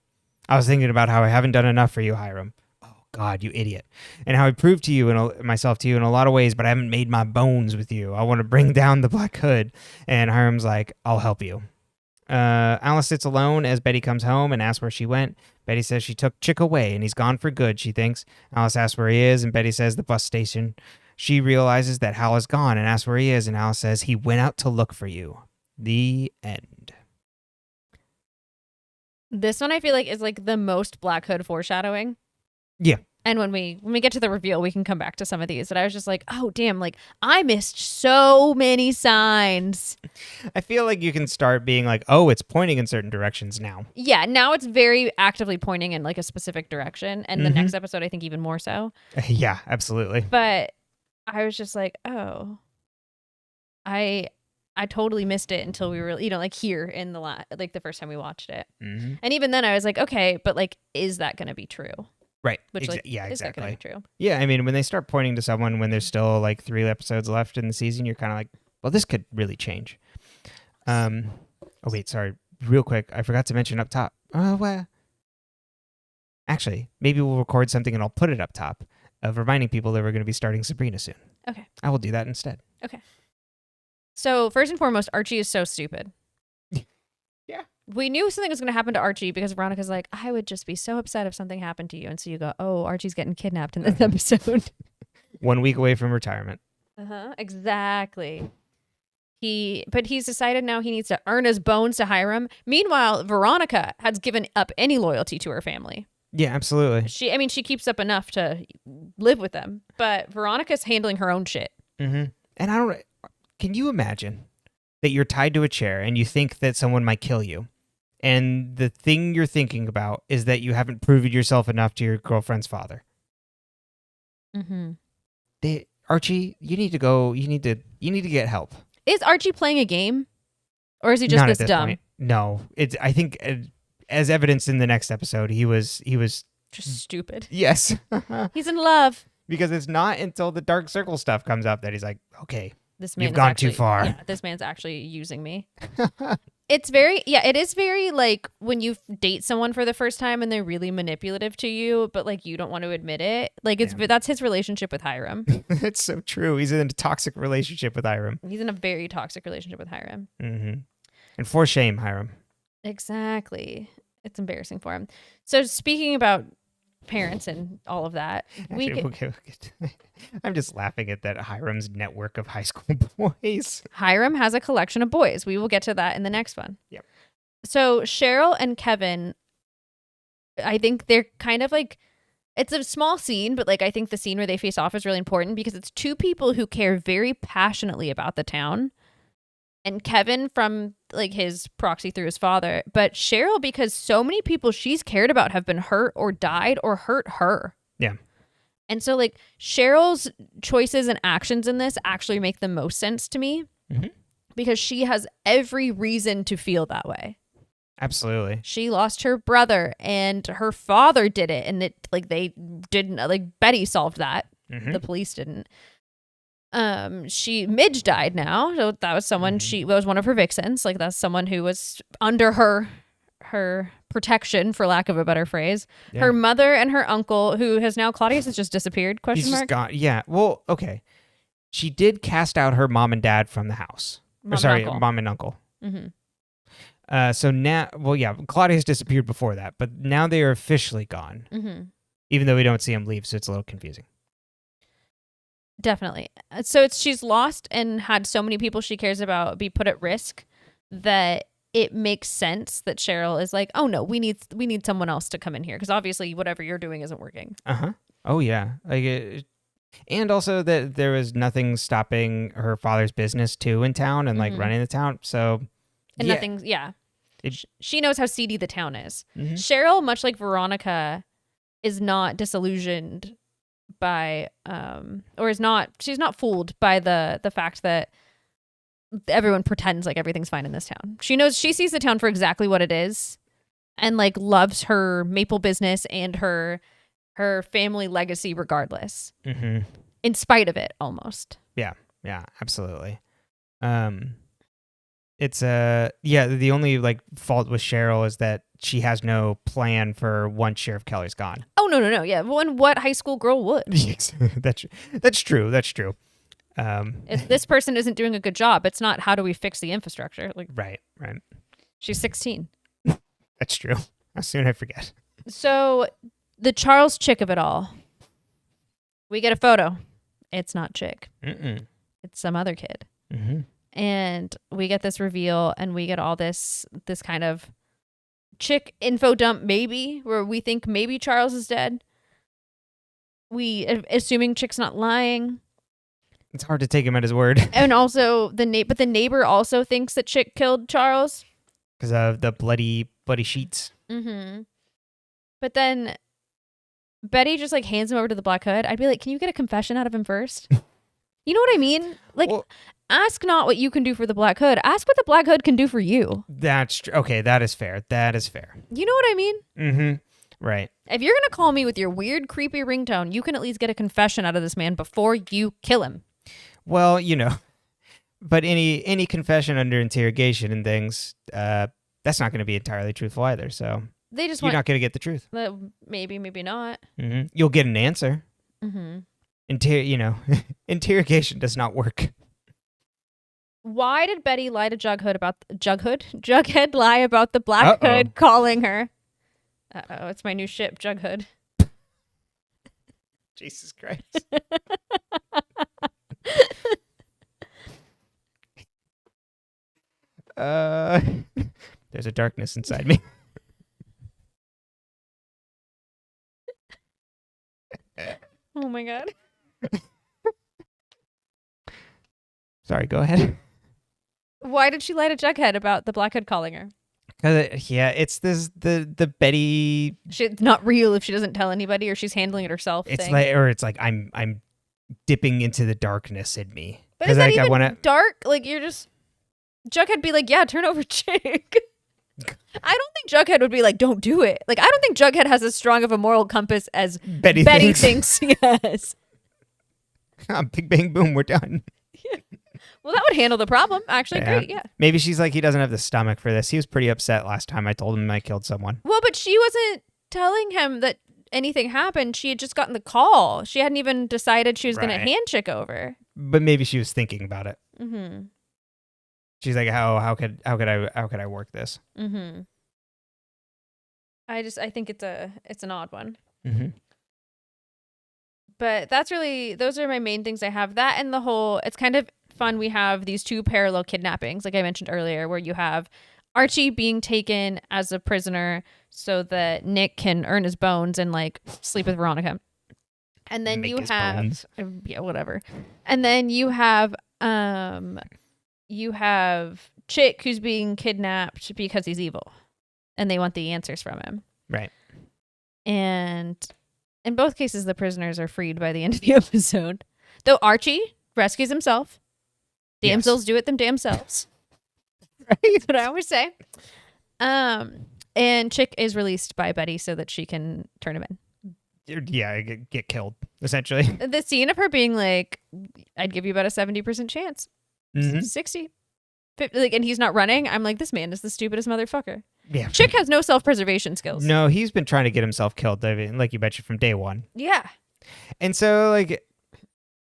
I was thinking about how I haven't done enough for you, Hiram. Oh, God, you idiot. And how I proved to you myself to you in a lot of ways, but I haven't made my bones with you. I want to bring down the Black Hood. And Hiram's like, I'll help you. Alice sits alone as Betty comes home and asks where she went. Betty says she took Chic away and he's gone for good, she thinks. Alice asks where he is, and Betty says the bus station. She realizes that Hal is gone and asks where he is, and Alice says he went out to look for you. The end. This one I feel like is like the most Black Hood foreshadowing. Yeah. And when we get to the reveal, we can come back to some of these. But I was just like, oh, damn, like I missed so many signs. I feel like you can start being like, oh, it's pointing in certain directions now. Yeah, now it's very actively pointing in like a specific direction. And the next episode, I think even more so. Yeah, absolutely. But I was just like, oh, I totally missed it until we were, like here in the the first time we watched it. Mm-hmm. And even then I was like, okay, but like, is that going to be true? Right. Which, yeah, is that exactly. going to be true? Yeah, I mean, when they start pointing to someone when there's still like 3 episodes left in the season, you're kind of like, well, this could really change. Oh, wait, sorry. Real quick, I forgot to mention up top. Oh, well. Actually, maybe we'll record something and I'll put it up top of reminding people that we're going to be starting Sabrina soon. Okay. I will do that instead. Okay. So, first and foremost, Archie is so stupid. Yeah. We knew something was going to happen to Archie because Veronica's like, I would just be so upset if something happened to you. And so you go, oh, Archie's getting kidnapped in this episode. 1 week away from retirement. Exactly. But he's decided now he needs to earn his bones to Hiram. Meanwhile, Veronica has given up any loyalty to her family. Yeah, absolutely. She keeps up enough to live with them. But Veronica's handling her own shit. Mm-hmm. And can you imagine that you're tied to a chair and you think that someone might kill you? And the thing you're thinking about is that you haven't proven yourself enough to your girlfriend's father. Mm-hmm. Archie, you need to go. You need to get help. Is Archie playing a game, or is he just this dumb? Point. No, I think as evidenced in the next episode, he was just stupid. Yes, he's in love. Because it's not until the Dark Circle stuff comes up that he's like, okay, you've gone too far. Yeah, this man's actually using me. It is very like when you date someone for the first time and they're really manipulative to you, but like you don't want to admit it. Like that's his relationship with Hiram. It's so true. He's in a toxic relationship with Hiram. He's in a very toxic relationship with Hiram. Mm-hmm. And for shame, Hiram. Exactly. It's embarrassing for him. So speaking about parents and all of that, I'm just laughing at that Hiram's network of high school boys. Hiram has a collection of boys. We will get to that in the next one. Yep. So Cheryl and Kevin, I think they're kind of like, it's a small scene, but like I think the scene where they face off is really important because it's two people who care very passionately about the town. And Kevin from like his proxy through his father, but Cheryl because so many people she's cared about have been hurt or died or hurt her. Yeah. And so like Cheryl's choices and actions in this actually make the most sense to me because she has every reason to feel that way. Absolutely. She lost her brother and her father did it. And it like they didn't like Betty solved that. The police didn't. Midge died now. So that was someone was one of her vixens. Like that's someone who was under her protection, for lack of a better phrase. Yeah. Her mother and her uncle, who has now Claudius has just disappeared. He's just gone. Yeah. Well, okay. She did cast out her mom and dad from the house. Mom and uncle. Mm-hmm. So now, well, yeah, Claudius disappeared before that, but now they are officially gone. Mm-hmm. Even though we don't see him leave, so it's a little confusing. Definitely. So she's lost and had so many people she cares about be put at risk that it makes sense that Cheryl is like, oh no, we need someone else to come in here because obviously whatever you're doing isn't working. Oh yeah, and also that there was nothing stopping her father's business too in town and like running the town. So and yeah. nothing's she knows how seedy the town is. Cheryl, much like Veronica, is not disillusioned by she's not fooled by the fact that everyone pretends like everything's fine in this town. She sees the town for exactly what it is and like loves her maple business and her family legacy regardless. In spite of it almost. Yeah, absolutely. It's the only like fault with Cheryl is that she has no plan for once Sheriff Keller's gone. Oh no. Yeah, what high school girl would? That's true. If this person isn't doing a good job, it's not how do we fix the infrastructure? Like right. She's 16. That's true. How soon I forget. So the Charles Chick of it all. We get a photo. It's not Chick. It's some other kid. And we get this reveal, and we get all this kind of Chick info dump, maybe where we think maybe Charles is dead. We assuming Chick's not lying. It's hard to take him at his word. And also the neighbor also thinks that Chick killed Charles because of the bloody sheets. But then Betty just like hands him over to the Black Hood. I'd be like, can you get a confession out of him first? You know what I mean? Like, ask not what you can do for the Black Hood. Ask what the Black Hood can do for you. That's okay. That is fair. You know what I mean? Right. If you're gonna call me with your weird, creepy ringtone, you can at least get a confession out of this man before you kill him. Well, but any confession under interrogation and things, that's not going to be entirely truthful either. So you're not going to get the truth. Maybe not. You'll get an answer. Interrogation does not work. Why did Betty lie to Jughead lie about the Black Hood calling her? Uh-oh, it's my new ship, Jughead. Jesus Christ. There's a darkness inside me. Oh my god. Sorry, go ahead. Why did she lie to Jughead about the Black Hood calling her? It's the Betty. It's not real if she doesn't tell anybody, or she's handling it herself. It's like I'm dipping into the darkness in me. But is that even dark? Like you're just Jughead be like, yeah, turn over Chick. I don't think Jughead would be like, don't do it. Like I don't think Jughead has as strong of a moral compass as Betty thinks. Yes. Big bang boom, we're done. Yeah. Well, that would handle the problem. Actually, great. Yeah. Maybe she's like, he doesn't have the stomach for this. He was pretty upset last time I told him I killed someone. Well, but she wasn't telling him that anything happened. She had just gotten the call. She hadn't even decided she was going to hand Chick over. But maybe she was thinking about it. She's like, how could I work this? I think it's an odd one. But those are my main things I have. That and the whole, it's kind of fun. We have these two parallel kidnappings, like I mentioned earlier, where you have Archie being taken as a prisoner so that Nick can earn his bones and like sleep with Veronica. And then you have, whatever. And then you have Chick who's being kidnapped because he's evil and they want the answers from him. Right. And in both cases, the prisoners are freed by the end of the episode. Though Archie rescues himself. Damsels do it them damn selves. Right. That's what I always say. And Chick is released by Betty so that she can turn him in. Yeah, get killed, essentially. The scene of her being like, I'd give you about a 70% chance. 60. 50, like, and he's not running. I'm like, this man is the stupidest motherfucker. Yeah. Chick has no self-preservation skills. No, he's been trying to get himself killed, I mean, like you mentioned, from day one. Yeah. And so, like,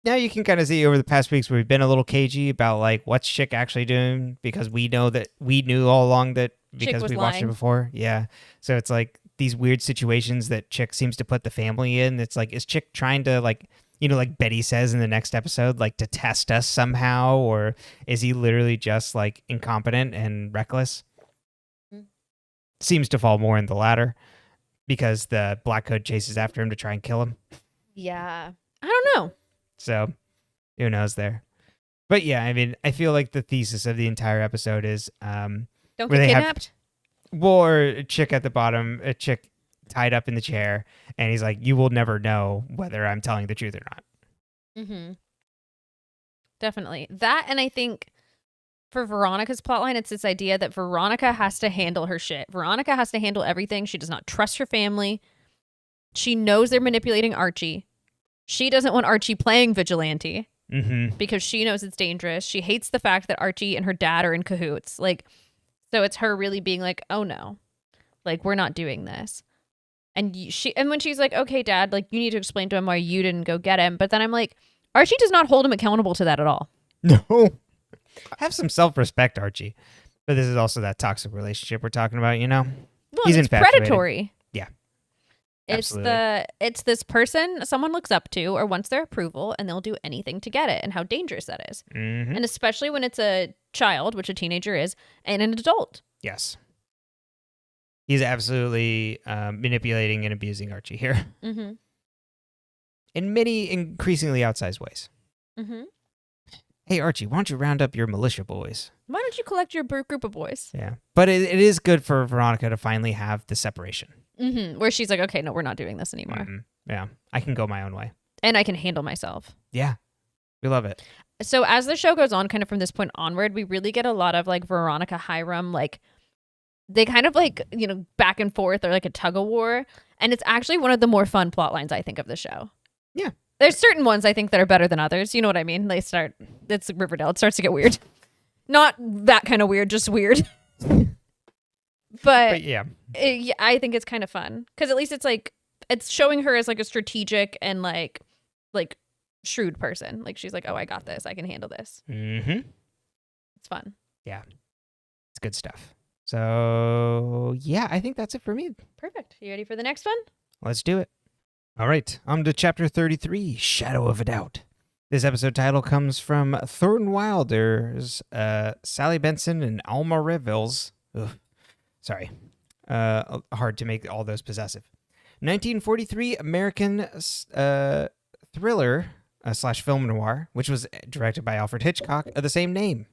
now you can kind of see over the past weeks we've been a little cagey about, like, what's Chick actually doing, because we knew all along that because we watched it before. Yeah. So it's like these weird situations that Chick seems to put the family in. It's like, is Chick trying to, like, you know, like Betty says in the next episode, like to test us somehow? Or is he literally just like incompetent and reckless? seems to fall more in the latter because the Black Hood chases after him to try and kill him. Yeah. I don't know. So who knows there. But yeah, I mean, I feel like the thesis of the entire episode is Don't where get they have- kidnapped. or a chick at the bottom, a chick tied up in the chair, and he's like, you will never know whether I'm telling the truth or not. Mm-hmm. Definitely. That, and I think for Veronica's plotline, it's this idea that Veronica has to handle her shit. Veronica has to handle everything. She does not trust her family. She knows they're manipulating Archie. She doesn't want Archie playing vigilante because she knows it's dangerous. She hates the fact that Archie and her dad are in cahoots. Like, so it's her really being like, oh no, like, we're not doing this. And and when she's like, okay, Dad, like, you need to explain to him why you didn't go get him. But then I'm like, Archie does not hold him accountable to that at all. No. Have some self-respect, Archie. But this is also that toxic relationship we're talking about, you know? Well, He's it's infatuated. predatory. Yeah. It's Absolutely. it's this person someone looks up to or wants their approval, and they'll do anything to get it, and how dangerous that is. Mm-hmm. And especially when it's a child, which a teenager is, and an adult. Yes. He's absolutely manipulating and abusing Archie here Mm-hmm. in many increasingly outsized ways. Mm-hmm. Hey, Archie, why don't you round up your militia boys? Why don't you collect your group of boys? Yeah. But it is good for Veronica to finally have the separation. Mm-hmm. Where she's like, okay, no, we're not doing this anymore. Mhm. Yeah. I can go my own way. And I can handle myself. Yeah. We love it. So as the show goes on, kind of from this point onward, we really get a lot of like Veronica, Hiram, like they kind of like, you know, back and forth or like a tug of war. And it's actually one of the more fun plot lines, I think, of the show. Yeah. There's certain ones I think that are better than others. You know what I mean? It's Riverdale. It starts to get weird. Not that kind of weird, just weird. But yeah. I think it's kind of fun because at least it's like, it's showing her as like a strategic and like shrewd person. Like she's like, oh, I got this. I can handle this. Mm-hmm. It's fun. It's good stuff. So, yeah, I think that's it for me. Perfect. You ready for the next one? Let's do it. All right, on to Chapter 33, Shadow of a Doubt. This episode title comes from Thornton Wilder's Sally Benson and Alma Reville's. Sorry. Hard to make all those possessive. 1943 American thriller / film noir, which was directed by Alfred Hitchcock of the same name.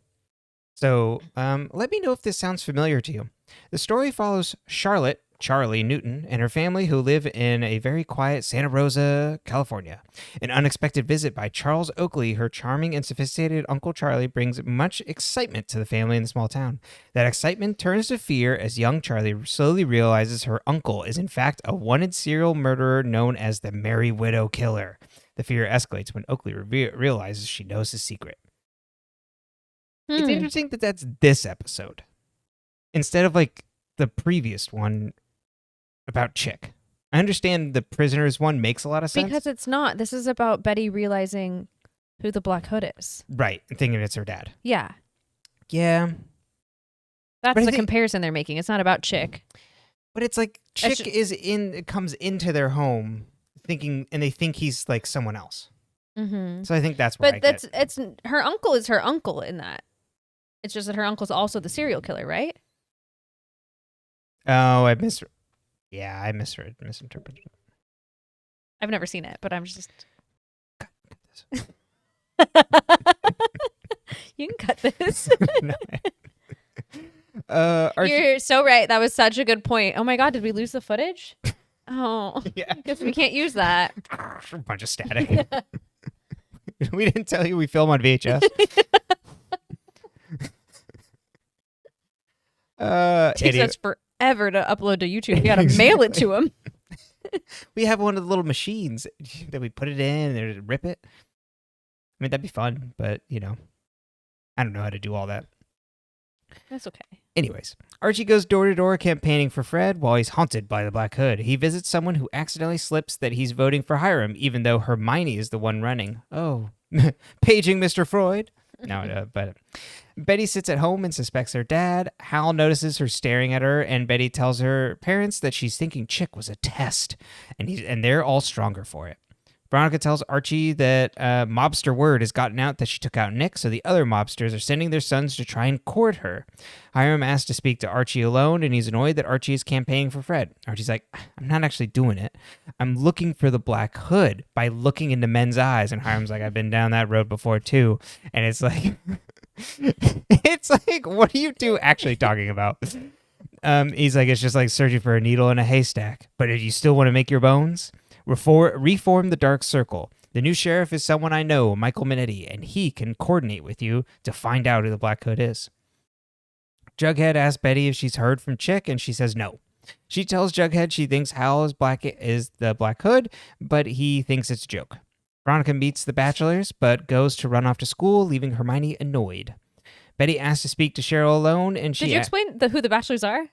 So let me know if this sounds familiar to you. The story follows Charlie Newton, and her family who live in a very quiet Santa Rosa, California. An unexpected visit by Charles Oakley, her charming and sophisticated Uncle Charlie, brings much excitement to the family in the small town. That excitement turns to fear as young Charlie slowly realizes her uncle is in fact a wanted serial murderer known as the Merry Widow Killer. The fear escalates when Oakley realizes she knows his secret. It's interesting that that's this episode instead of like the previous one about Chic. I understand the prisoners one makes a lot of sense. Because it's not. This is about Betty realizing who the Black Hood is. Right, and thinking it's her dad. Yeah. Yeah. That's the comparison they're making. It's not about Chic. But it's like Chic comes into their home thinking, and they think he's like someone else. Mm-hmm. So I think that's where it's her uncle is her uncle in that. It's just that her uncle's also the serial killer, right? Oh, I misinterpreted. I've never seen it, but I'm just. Cut this. You can cut this. Archie, You're so right. That was such a good point. Oh my God, did we lose the footage? Oh, yeah. I guess we can't use that. A bunch of static. We didn't tell you we film on VHS. Takes us forever to upload to YouTube. You gotta mail it to him. We have one of the little machines that we put it in and rip it. I mean, that'd be fun, but you know, I don't know how to do all that. That's okay. Anyways, Archie goes door to door campaigning for Fred while he's haunted by the Black Hood. He visits someone who accidentally slips that he's voting for Hiram, even though Hermione is the one running. Oh, paging Mr. Freud. No, but Betty sits at home and suspects her dad. Hal notices her staring at her, and Betty tells her parents that she's thinking Chic was a test, and they're all stronger for it. Veronica tells Archie that mobster word has gotten out that she took out Nick, so the other mobsters are sending their sons to try and court her. Hiram asks to speak to Archie alone, and he's annoyed that Archie is campaigning for Fred. Archie's like, I'm not actually doing it. I'm looking for the Black Hood by looking into men's eyes. And Hiram's like, I've been down that road before too. And it's like, what are you two actually talking about? He's like, it's just like searching for a needle in a haystack. But if you still want to make your bones, reform the Dark Circle. The new sheriff is someone I know, Michael Minetti, and he can coordinate with you to find out who the Black Hood is. Jughead asks Betty if she's heard from Chic, and she says no. She tells Jughead she thinks Hal is the Black Hood, but he thinks it's a joke. Veronica meets the Bachelors, but goes to run off to school, leaving Hermione annoyed. Betty asks to speak to Cheryl alone, and she... Did you explain who the Bachelors are?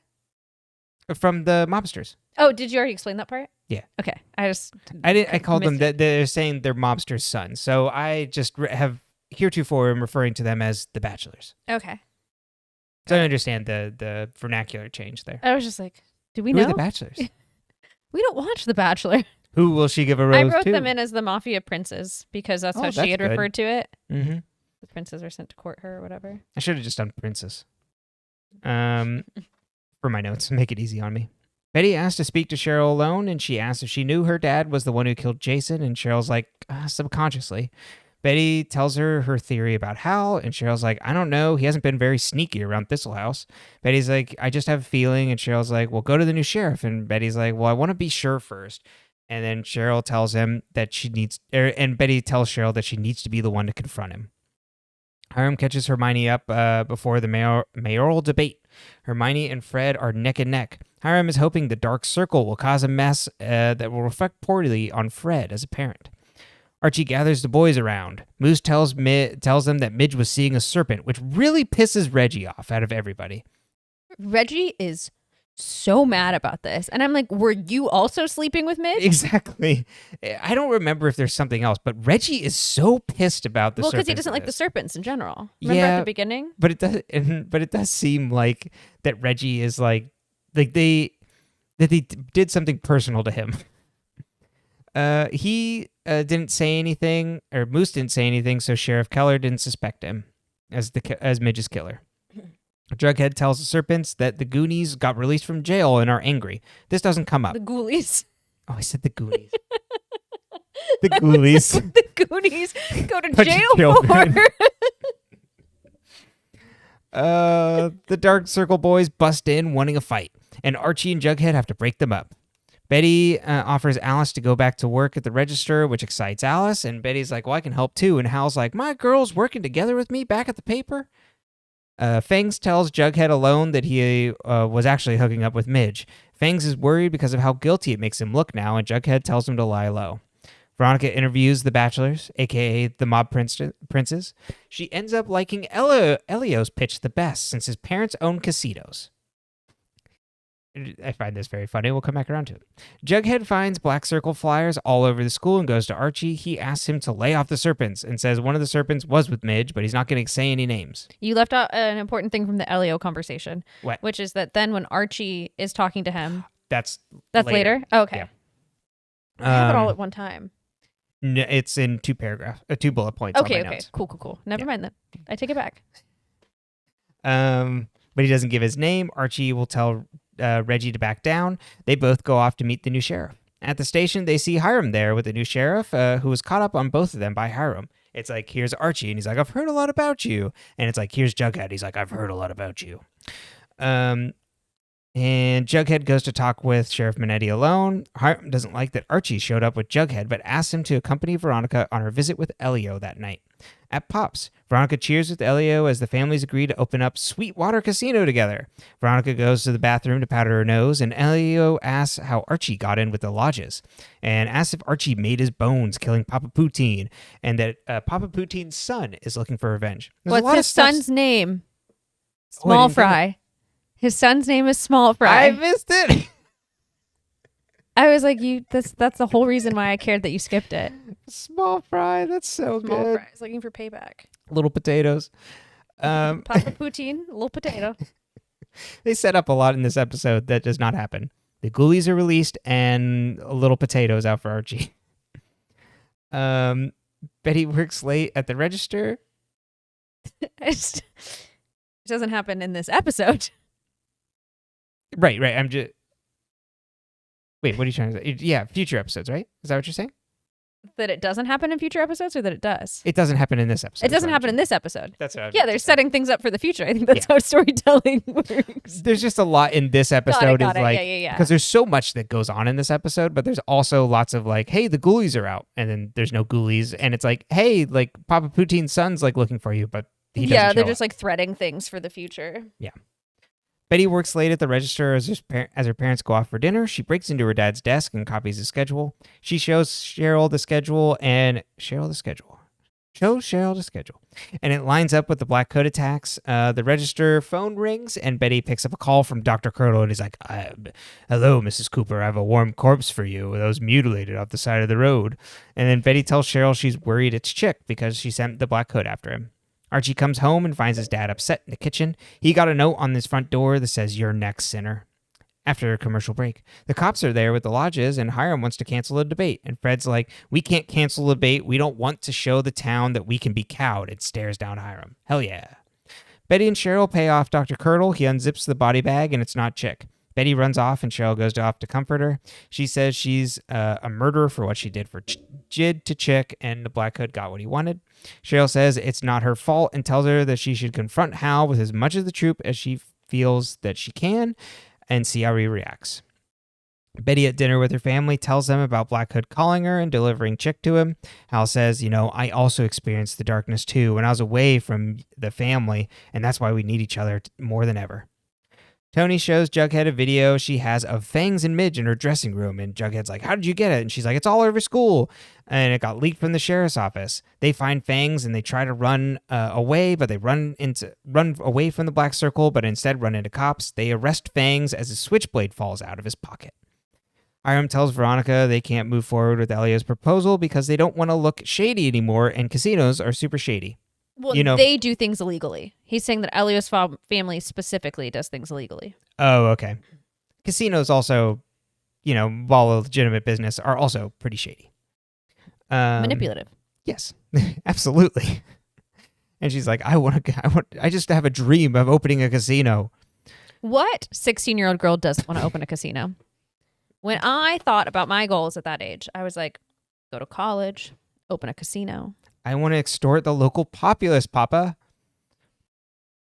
From the mobsters. Oh, did you already explain that part? Yeah. Okay. I called them that they're saying they're mobsters' sons. So I just have heretofore am referring to them as the Bachelors. Okay. So I understand the vernacular change there. I was just like, do we Who know? are the Bachelors? We don't watch The Bachelor. Who will she give a rose I wrote to? them in as the Mafia Princes because that's how she had good. referred to it. Mm-hmm. The princes are sent to court her or whatever. I should have just done Princess. For my notes, make it easy on me. Betty asked to speak to Cheryl alone, and she asked if she knew her dad was the one who killed Jason, and Cheryl's like, subconsciously. Betty tells her theory about Hal, and Cheryl's like, I don't know. He hasn't been very sneaky around Thistle House. Betty's like, I just have a feeling, and Cheryl's like, well, go to the new sheriff. And Betty's like, well, I want to be sure first. And then Cheryl tells him that and Betty tells Cheryl that she needs to be the one to confront him. Hiram catches Hermione up before the mayoral debate. Hermione and Fred are neck and neck. Hiram is hoping the Dark Circle will cause a mess that will reflect poorly on Fred as a parent. Archie gathers the boys around. Moose tells them that Midge was seeing a serpent, which really pisses Reggie off out of everybody. Reggie is so mad about this. And I'm like, were you also sleeping with Midge? Exactly. I don't remember if there's something else, but Reggie is so pissed about the serpents. Well, because he doesn't like the serpents in general. Remember at the beginning? But it does seem like that Reggie is like they did something personal to him. He didn't say anything, or Moose didn't say anything, so Sheriff Keller didn't suspect him as Midge's killer. Jughead tells the serpents that the Goonies got released from jail and are angry. This doesn't come up. The Ghoulies. Oh, I said the Goonies. The Ghoulies. The Goonies go to jail for. The Dark Circle boys bust in wanting a fight, and Archie and Jughead have to break them up. Betty offers Alice to go back to work at the register, which excites Alice, and Betty's like, well, I can help too. And Hal's like, my girl's working together with me back at the paper. Fangs tells Jughead alone that he was actually hooking up with Midge. Fangs is worried because of how guilty it makes him look now, and Jughead tells him to lie low. Veronica interviews the Bachelors, a.k.a. the mob princes. She ends up liking Elio's pitch the best, since his parents own casinos. I find this very funny. We'll come back around to it. Jughead finds Black Circle flyers all over the school and goes to Archie. He asks him to lay off the serpents and says one of the serpents was with Midge, but he's not going to say any names. You left out an important thing from the Elio conversation. What? Which is that then when Archie is talking to him... That's later? Oh, okay. Yeah. I have it all at one time. It's in two bullet points. Okay, on my notes. Cool. Never mind then. I take it back. But he doesn't give his name. Archie will tell Reggie to back down. They both go off to meet the new sheriff. At the station, they see Hiram there with the new sheriff, who was caught up on both of them by Hiram. It's like, here's Archie, and he's like, I've heard a lot about you. And it's like, here's Jughead. He's like, I've heard a lot about you. And Jughead goes to talk with Sheriff Minetti alone. Hiram doesn't like that Archie showed up with Jughead, but asks him to accompany Veronica on her visit with Elio that night. At Pop's, Veronica cheers with Elio as the families agree to open up Sweetwater Casino together. Veronica goes to the bathroom to powder her nose, and Elio asks how Archie got in with the lodges, and asks if Archie made his bones killing Papa Poutine, and that Papa Poutine's son is looking for revenge. What's his son's name? Small Fry. His son's name is Small Fry. I missed it. I was like, that's the whole reason why I cared that you skipped it. Small Fry, that's so Small good. Fry is looking for payback. Little potatoes. Papa Poutine, little potato. They set up a lot in this episode that does not happen. The Ghoulies are released, and Little Potatoes out for Archie. Betty works late at the register. It doesn't happen in this episode. Right. I'm just... Wait, what are you trying to say? Yeah, future episodes, right? Is that what you're saying? That it doesn't happen in future episodes, or that it does? It doesn't happen in this episode. It doesn't happen in this episode. That's what they're setting things up for the future. I think that's how storytelling works. There's just a lot in this episode. Got it. Like, Yeah. Because there's so much that goes on in this episode, but there's also lots of like, hey, the ghoulies are out, and then there's no ghoulies, and it's like, hey, like Papa Poutine's son's like looking for you, but he doesn't show they're just up. like threading things for the future. Yeah. Betty works late at the register as her parents go off for dinner. She breaks into her dad's desk and copies the schedule. She shows Cheryl the schedule, and and it lines up with the Black Coat attacks. The register phone rings, and Betty picks up a call from Dr. Curdle, and he's like, hello, Mrs. Cooper. I have a warm corpse for you that was mutilated off the side of the road. And then Betty tells Cheryl she's worried it's Chic because she sent the Black Coat after him. Archie comes home and finds his dad upset in the kitchen. He got a note on his front door that says, "You're next, sinner." After a commercial break, the cops are there with the lodges, and Hiram wants to cancel the debate. And Fred's like, we can't cancel the debate. We don't want to show the town that we can be cowed, and stares down Hiram. Hell yeah. Betty and Cheryl pay off Dr. Curdle. He unzips the body bag, and it's not Chic. Betty runs off, and Cheryl goes off to comfort her. She says she's a murderer for what she did to Chic, and the Black Hood got what he wanted. Cheryl says it's not her fault and tells her that she should confront Hal with as much of the troop as she feels that she can and see how he reacts. Betty at dinner with her family tells them about Black Hood calling her and delivering Chic to him. Hal says, I also experienced the darkness too when I was away from the family, and that's why we need each other more than ever. Tony shows Jughead a video she has of Fangs and Midge in her dressing room, and Jughead's like, how did you get it? And she's like, it's all over school. And it got leaked from the sheriff's office. They find Fangs and they try to run away, but they run away from the black circle, but instead run into cops. They arrest Fangs as a switchblade falls out of his pocket. Hiram tells Veronica they can't move forward with Elio's proposal because they don't want to look shady anymore, and casinos are super shady. Well, they do things illegally. He's saying that Elio's family specifically does things illegally. Oh, okay. Casinos also, while a legitimate business, are also pretty shady. Manipulative. Yes, absolutely. And she's like, I just have a dream of opening a casino. What 16-year-old girl doesn't want to open a casino? When I thought about my goals at that age, I was like, go to college, open a casino. I want to extort the local populace, Papa.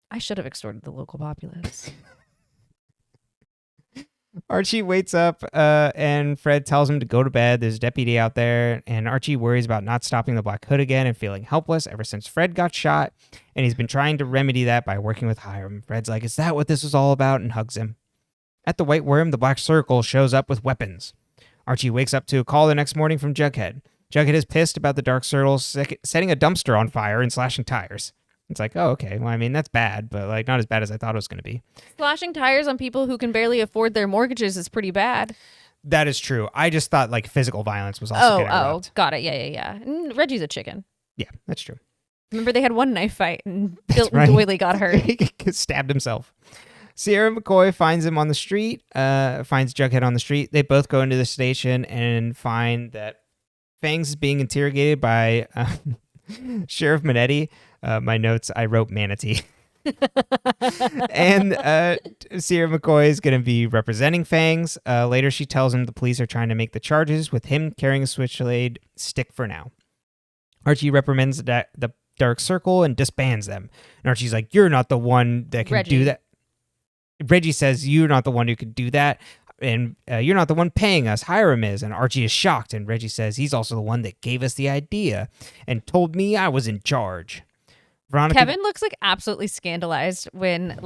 I should have extorted the local populace. Archie wakes up and Fred tells him to go to bed. There's a deputy out there, and Archie worries about not stopping the Black Hood again and feeling helpless ever since Fred got shot, and he's been trying to remedy that by working with Hiram. Fred's like, is that what this was all about? And hugs him. At the White Worm, the Black Circle shows up with weapons. Archie wakes up to a call the next morning from Jughead. Jughead is pissed about the Dark Circle setting a dumpster on fire and slashing tires. It's like, oh, okay. Well, I mean, that's bad, but like not as bad as I thought it was going to be. Slashing tires on people who can barely afford their mortgages is pretty bad. That is true. I just thought like physical violence was also going to erupt. Got it. Yeah. And Reggie's a chicken. Yeah, that's true. Remember they had one knife fight and Doily got hurt. He stabbed himself. Sierra McCoy finds him on the street, finds Jughead on the street. They both go into the station and find that Fangs is being interrogated by Sheriff Manetti. My notes, I wrote manatee. And Sierra McCoy is going to be representing Fangs. Later, she tells him the police are trying to make the charges with him carrying a switchblade stick for now. Archie reprimands the Dark Circle and disbands them. And Archie's like, you're not the one that can do that. Reggie says, you're not the one who could do that. And you're not the one paying us. Hiram is. And Archie is shocked. And Reggie says he's also the one that gave us the idea and told me I was in charge. Veronica, Kevin looks like absolutely scandalized when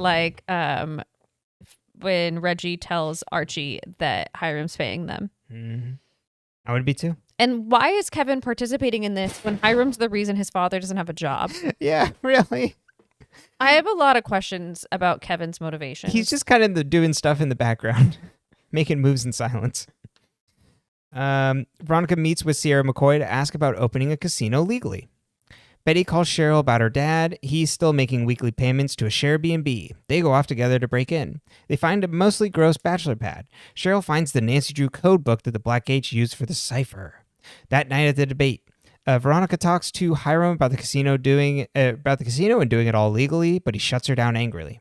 Reggie tells Archie that Hiram's paying them. Mm-hmm. I would be too. And why is Kevin participating in this when Hiram's the reason his father doesn't have a job? Yeah, really. I have a lot of questions about Kevin's motivation. He's just kind of doing stuff in the background, making moves in silence. Veronica meets with Sierra McCoy to ask about opening a casino legally. Betty calls Cheryl about her dad. He's still making weekly payments to a share B&B. They go off together to break in. They find a mostly gross bachelor pad. Cheryl finds the Nancy Drew code book that the Black H used for the cipher. That night at the debate, Veronica talks to Hiram about the casino and doing it all legally, but he shuts her down angrily.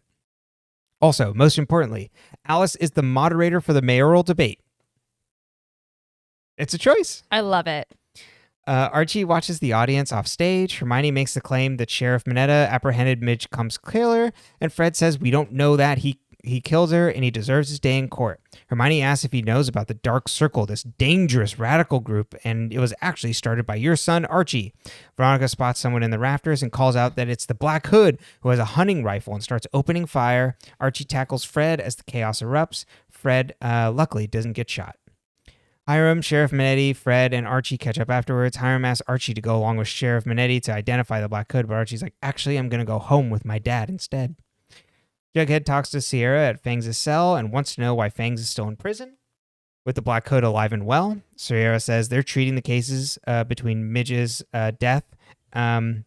Also, most importantly, Alice is the moderator for the mayoral debate. It's a choice. I love it. Archie watches the audience off stage. Hermione makes the claim that Sheriff Minetta apprehended Midge Cump's killer, and Fred says we don't know that he kills her and he deserves his day in court. Hermione asks if he knows about the Dark Circle, this dangerous radical group, and it was actually started by your son, Archie. Veronica spots someone in the rafters and calls out that it's the Black Hood who has a hunting rifle and starts opening fire. Archie tackles Fred as the chaos erupts. Fred, luckily, doesn't get shot. Hiram, Sheriff Minetti, Fred, and Archie catch up afterwards. Hiram asks Archie to go along with Sheriff Minetti to identify the Black Hood, but Archie's like, actually, I'm going to go home with my dad instead. Jughead talks to Sierra at Fangs' cell and wants to know why Fangs is still in prison. With the Black Hood alive and well, Sierra says they're treating the cases between Midge's death and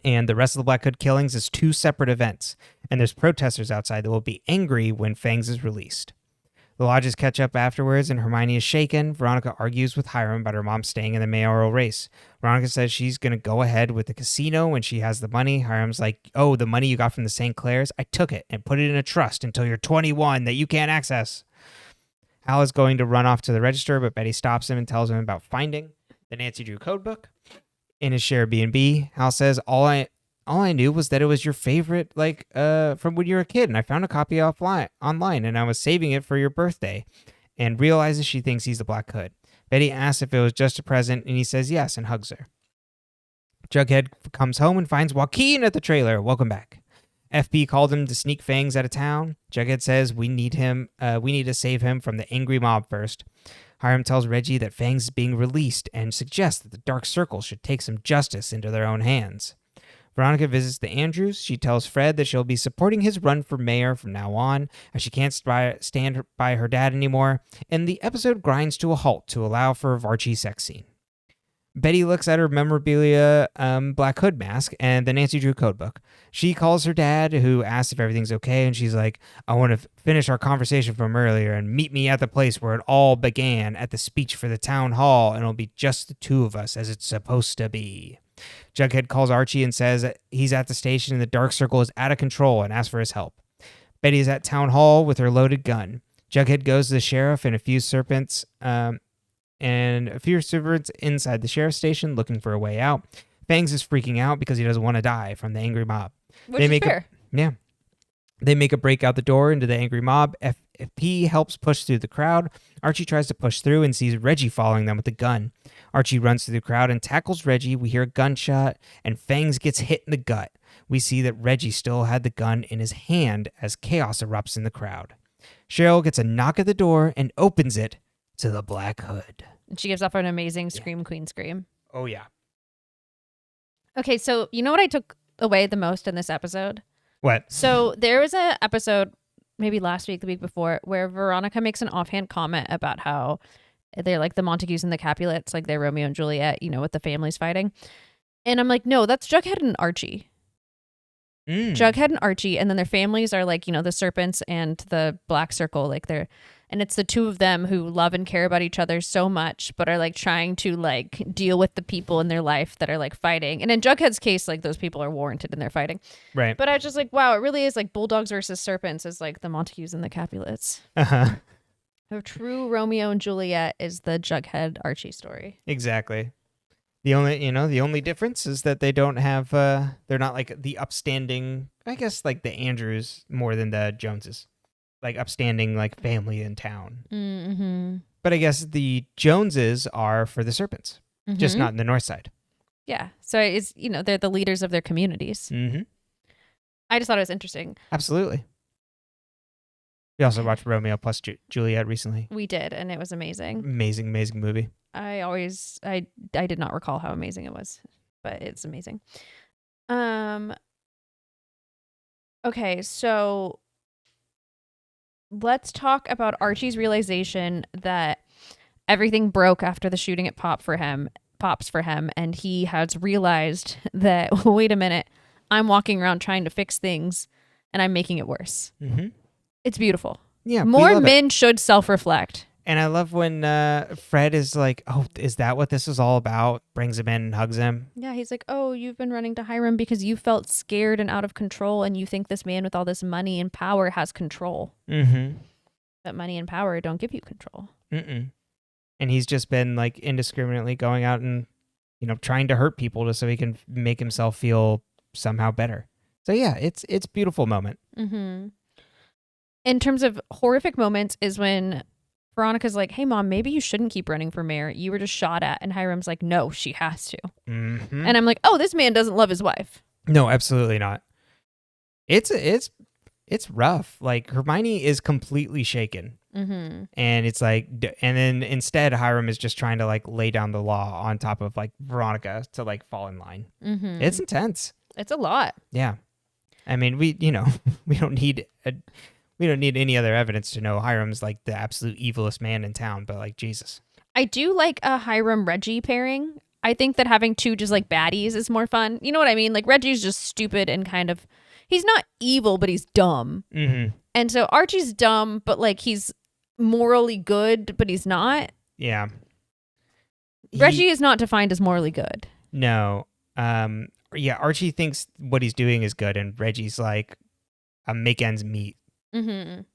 the rest of the Black Hood killings as two separate events, and there's protesters outside that will be angry when Fangs is released. The lodges catch up afterwards, and Hermione is shaken. Veronica argues with Hiram about her mom staying in the mayoral race. Veronica says she's going to go ahead with the casino when she has the money. Hiram's like, oh, the money you got from the St. Clairs? I took it and put it in a trust until you're 21 that you can't access. Hal is going to run off to the register, but Betty stops him and tells him about finding the Nancy Drew codebook in his share B&B. Hal says, all I knew was that it was your favorite, from when you were a kid, and I found a copy online, and I was saving it for your birthday, and realizes she thinks he's the Black Hood. Betty asks if it was just a present, and he says yes and hugs her. Jughead comes home and finds Joaquin at the trailer. Welcome back. FP called him to sneak Fangs out of town. Jughead says we need to save him from the angry mob first. Hiram tells Reggie that Fangs is being released and suggests that the Dark Circle should take some justice into their own hands. Veronica visits the Andrews. She tells Fred that she'll be supporting his run for mayor from now on, as she can't stand by her dad anymore, and the episode grinds to a halt to allow for a Archie sex scene. Betty looks at her memorabilia Black Hood mask and the Nancy Drew codebook. She calls her dad, who asks if everything's okay, and she's like, I want to finish our conversation from earlier and meet me at the place where it all began, at the speech for the town hall, and it'll be just the two of us as it's supposed to be. Jughead calls Archie and says he's at the station and the Dark Circle is out of control and asks for his help. Betty is at town hall with her loaded gun. Jughead goes to the sheriff and a few servants inside the sheriff's station looking for a way out. Fangs is freaking out because he doesn't want to die from the angry mob. Which is fair. They make a break out the door into the angry mob. FP helps push through the crowd. Archie tries to push through and sees Reggie following them with a gun. Archie runs through the crowd and tackles Reggie. We hear a gunshot, and Fangs gets hit in the gut. We see that Reggie still had the gun in his hand as chaos erupts in the crowd. Cheryl gets a knock at the door and opens it to the Black Hood. And she gives off an amazing scream queen scream. Oh, yeah. Okay, so you know what I took away the most in this episode? What? So there was an episode, maybe last week, the week before, where Veronica makes an offhand comment about how they're like the Montagues and the Capulets, like they're Romeo and Juliet, with the families fighting. And I'm like, no, that's Jughead and Archie. Jughead and Archie, and then their families are like, the serpents and the Black Circle, and it's the two of them who love and care about each other so much, but are like trying to like deal with the people in their life that are like fighting. And in Jughead's case, like those people are warranted in their fighting. Right. But I was just like, wow, it really is like bulldogs versus serpents is like the Montagues and the Capulets. Uh-huh. A true Romeo and Juliet is the Jughead Archie story. Exactly. The only difference is that they don't have, they're not like the upstanding, I guess like the Andrews more than the Joneses. Like upstanding like family in town. Mm-hmm. But I guess the Joneses are for the serpents, just not in the north side. Yeah. So it's, they're the leaders of their communities. Mm-hmm. I just thought it was interesting. Absolutely. We also watched Romeo plus Juliet recently. We did, and it was amazing. Amazing movie. I did not recall how amazing it was, but it's amazing. Okay, so let's talk about Archie's realization that everything broke after the shooting at Pops for him, and he has realized that, wait a minute, I'm walking around trying to fix things, and I'm making it worse. Mm-hmm. It's beautiful. Yeah, more men should self-reflect. And I love when Fred is like, oh, is that what this is all about? Brings him in and hugs him. Yeah, he's like, oh, you've been running to Hiram because you felt scared and out of control, and you think this man with all this money and power has control. Mm-hmm. But money and power don't give you control. Mm-mm. And he's just been like indiscriminately going out and, trying to hurt people just so he can make himself feel somehow better. So yeah, it's a beautiful moment. Mm-hmm. In terms of horrific moments is when Veronica's like, hey, Mom, maybe you shouldn't keep running for mayor. You were just shot at. And Hiram's like, no, she has to. Mm-hmm. And I'm like, oh, this man doesn't love his wife. No, absolutely not. It's rough. Like, Hermione is completely shaken. Mm-hmm. And it's like, and then instead Hiram is just trying to like lay down the law on top of like Veronica to like fall in line. Mm-hmm. It's intense. It's a lot. Yeah. I mean, we don't need any other evidence to know Hiram's like the absolute evilest man in town, but like, Jesus. I do like a Hiram Reggie pairing. I think that having two just like baddies is more fun. You know what I mean? Like Reggie's just stupid and kind of, he's not evil, but he's dumb. Mm-hmm. And so Archie's dumb, but like he's morally good, but he's not. Yeah. Reggie is not defined as morally good. No. Yeah, Archie thinks what he's doing is good, and Reggie's like a make ends meet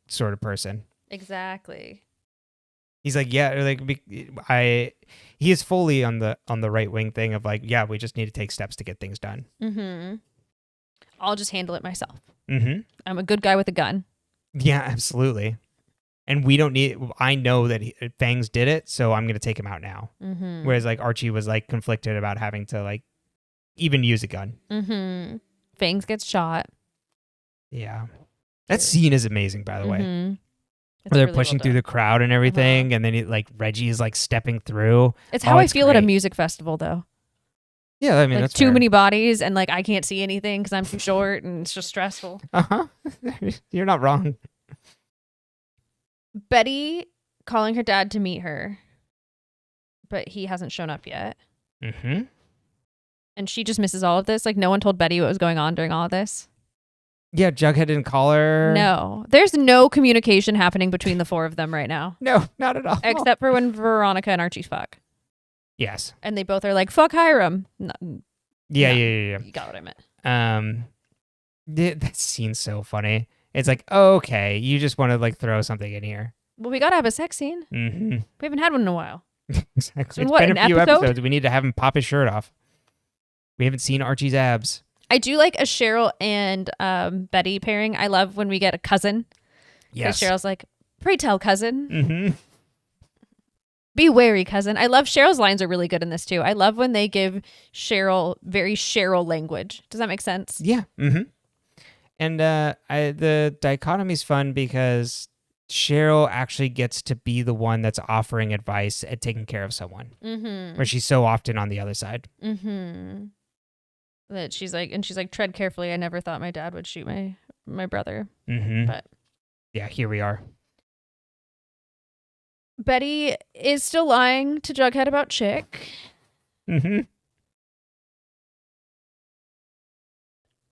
sort of person. Exactly. He's like, yeah, like he is fully on the right wing thing of like, yeah, we just need to take steps to get things done. Mm-hmm. I'll just handle it myself. Mm-hmm. I'm a good guy with a gun. Yeah, absolutely. And we don't need. I know that Fangs did it, so I'm gonna take him out now. Mm-hmm. Whereas like Archie was like conflicted about having to like even use a gun. Mm-hmm. Fangs gets shot. Yeah, that scene is amazing, by the way. Mm-hmm. Where they're really pushing through the crowd and everything, and then Reggie is like stepping through. It's how I feel at a music festival, though. Yeah, I mean, like that's too fair. many bodies, and like I can't see anything because I'm too short, and it's just stressful. You're not wrong. Betty calling her dad to meet her, but he hasn't shown up yet. Mm-hmm. And she just misses all of this. Like no one told Betty what was going on during all of this. Yeah, Jughead didn't call her. No, there's no communication happening between the four of them right now. No, not at all. Except for when Veronica and Archie fuck. Yes. And they both are like, fuck Hiram. No, yeah. You got what I meant. That scene's so funny. It's like, okay, you just want to like throw something in here. Well, we gotta have a sex scene. Mm-hmm. We haven't had one in a while. Exactly. It's been a few episode? episodes. We need to have him pop his shirt off. We haven't seen Archie's abs. I do like a Cheryl and Betty pairing. I love when we get a cousin. Yes. Cheryl's like, pray tell, cousin. Mm-hmm. Be wary, cousin. I love Cheryl's lines are really good in this too. I love when they give Cheryl very Cheryl language. Does that make sense? Yeah. Mm-hmm. And the dichotomy's fun because Cheryl actually gets to be the one that's offering advice at taking care of someone, where she's so often on the other side. Mm-hmm. That she's like, tread carefully. I never thought my dad would shoot my brother. Mm-hmm. But yeah, here we are. Betty is still lying to Jughead about Chic. Mm-hmm.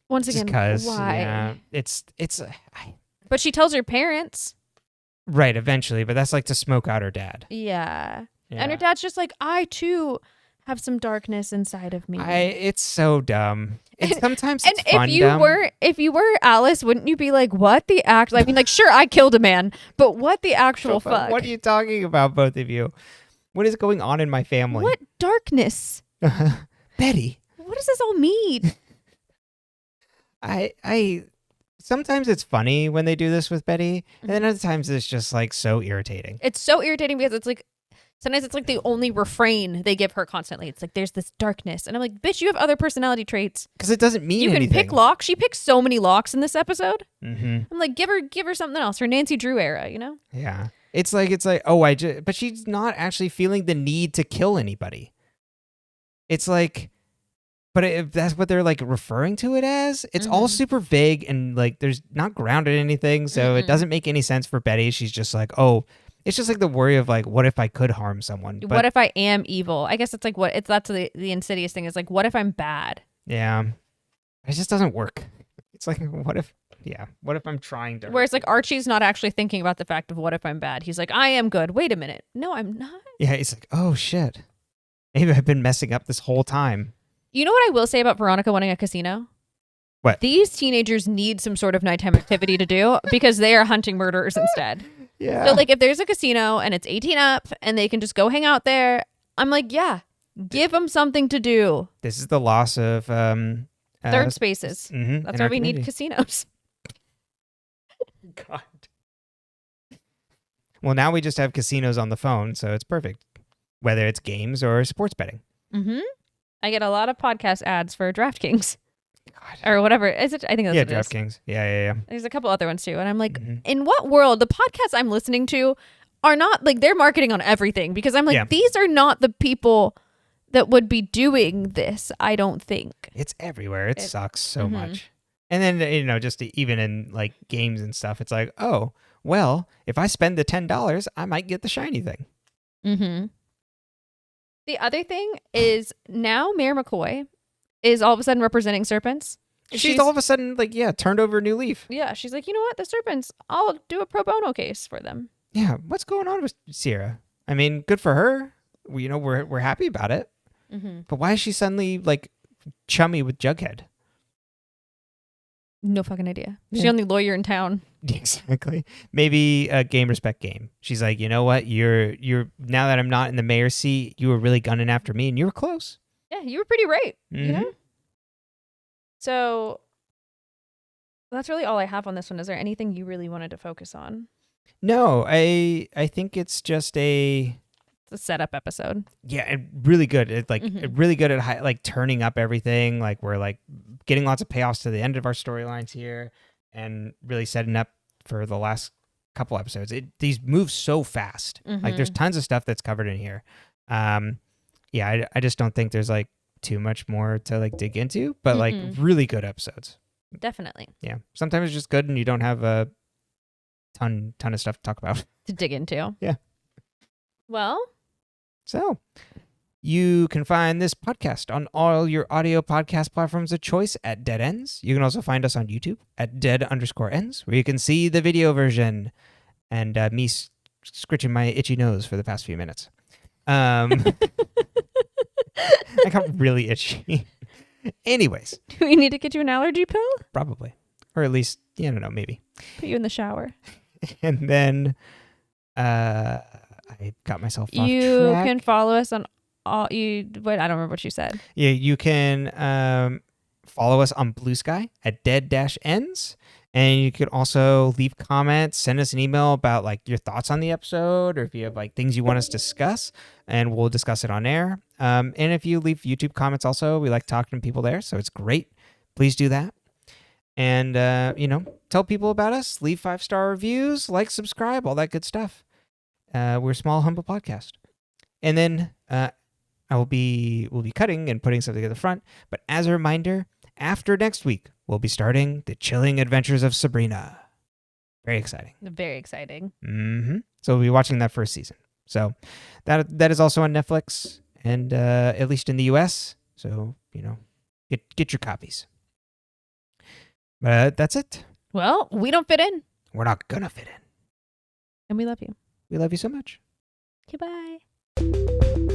Once again, because why? It's But she tells her parents. Right, eventually, but that's like to smoke out her dad. Yeah. And her dad's just like, I too have some darkness inside of me. It's so dumb. Sometimes and it's fun if you were Alice, wouldn't you be like, what the actual? I mean, like, sure, I killed a man, but what the actual fuck? What are you talking about, both of you? What is going on in my family? What darkness? Betty. What does this all mean? I sometimes it's funny when they do this with Betty, and then other times it's just like so irritating. It's so irritating because it's like sometimes it's like the only refrain they give her constantly. It's like there's this darkness, and I'm like, bitch, you have other personality traits. Because it doesn't mean anything. You can pick locks. She picks so many locks in this episode. Mm-hmm. I'm like, give her something else. Her Nancy Drew era, you know? Yeah. It's like but she's not actually feeling the need to kill anybody. It's like. But if that's what they're like referring to it as, it's all super vague and like there's not grounded in anything. So it doesn't make any sense for Betty. She's just like, oh, it's just like the worry of like, what if I could harm someone? But, what if I am evil? I guess it's like that's the insidious thing is like, what if I'm bad? Yeah. It just doesn't work. It's like, what if I'm trying to? Where it's like Archie's not actually thinking about the fact of what if I'm bad. He's like, I am good. Wait a minute. No, I'm not. Yeah, he's like, oh shit. Maybe I've been messing up this whole time. You know what I will say about Veronica wanting a casino? What? These teenagers need some sort of nighttime activity to do because they are hunting murderers instead. Yeah. So like if there's a casino and it's 18 up and they can just go hang out there, I'm like, yeah, give them something to do. This is the loss of Third spaces. Mm-hmm, That's why we need casinos. God. Well, now we just have casinos on the phone, so it's perfect. Whether it's games or sports betting. Mm-hmm. I get a lot of podcast ads for DraftKings. God. Or whatever. Is it? I think that's what it is. DraftKings. Yeah. There's a couple other ones too. And I'm like, in what world? The podcasts I'm listening to are not like they're marketing on everything because I'm like, these are not the people that would be doing this, I don't think. It's everywhere. It sucks so much. And then, just even in like games and stuff, it's like, oh, well, if I spend the $10, I might get the shiny thing. Mm-hmm. The other thing is now Mayor McCoy is all of a sudden representing serpents. She's all of a sudden like, turned over a new leaf. Yeah, she's like, you know what? The serpents, I'll do a pro bono case for them. Yeah, what's going on with Sierra? I mean, good for her. We're happy about it. Mm-hmm. But why is she suddenly like chummy with Jughead? No fucking idea. She's the only lawyer in town. Exactly. Maybe a game respect game. She's like, you know what? You're now that I'm not in the mayor's seat, you were really gunning after me, and you were close. Yeah, you were pretty right. Mm-hmm. You know. So that's really all I have on this one. Is there anything you really wanted to focus on? No, I think it's just It's a setup episode. Yeah, and really good. It's like really good at turning up everything. Like we're like getting lots of payoffs to the end of our storylines here, and really setting up for the last couple episodes. These move so fast. Like there's tons of stuff that's covered in here. I just don't think there's like too much more to like dig into, but like really good episodes. Definitely. Yeah, sometimes it's just good, and you don't have a ton of stuff to talk about to dig into. Yeah. Well. So, you can find this podcast on all your audio podcast platforms of choice at Dead Ends. You can also find us on YouTube at dead_ends, where you can see the video version and me scritching my itchy nose for the past few minutes. I got really itchy. Anyways. Do we need to get you an allergy pill? Probably. Or at least, I don't know, maybe. Put you in the shower. And then I got myself off track. You can follow us on all I don't remember what you said. Yeah, you can follow us on Blue Sky at dead-ends. And you can also leave comments, send us an email about like your thoughts on the episode, or if you have like things you want us to discuss, and we'll discuss it on air. And if you leave YouTube comments also, we like talking to people there, so it's great. Please do that. And, tell people about us, leave 5-star reviews, like, subscribe, all that good stuff. We're a small, humble podcast. And then we'll be cutting and putting something at the front. But as a reminder, after next week, we'll be starting The Chilling Adventures of Sabrina. Very exciting. Very exciting. Mm-hmm. So we'll be watching that first season. So that is also on Netflix, and at least in the US. So, get your copies. But that's it. Well, we don't fit in. We're not gonna fit in. And we love you. We love you so much. Okay, bye.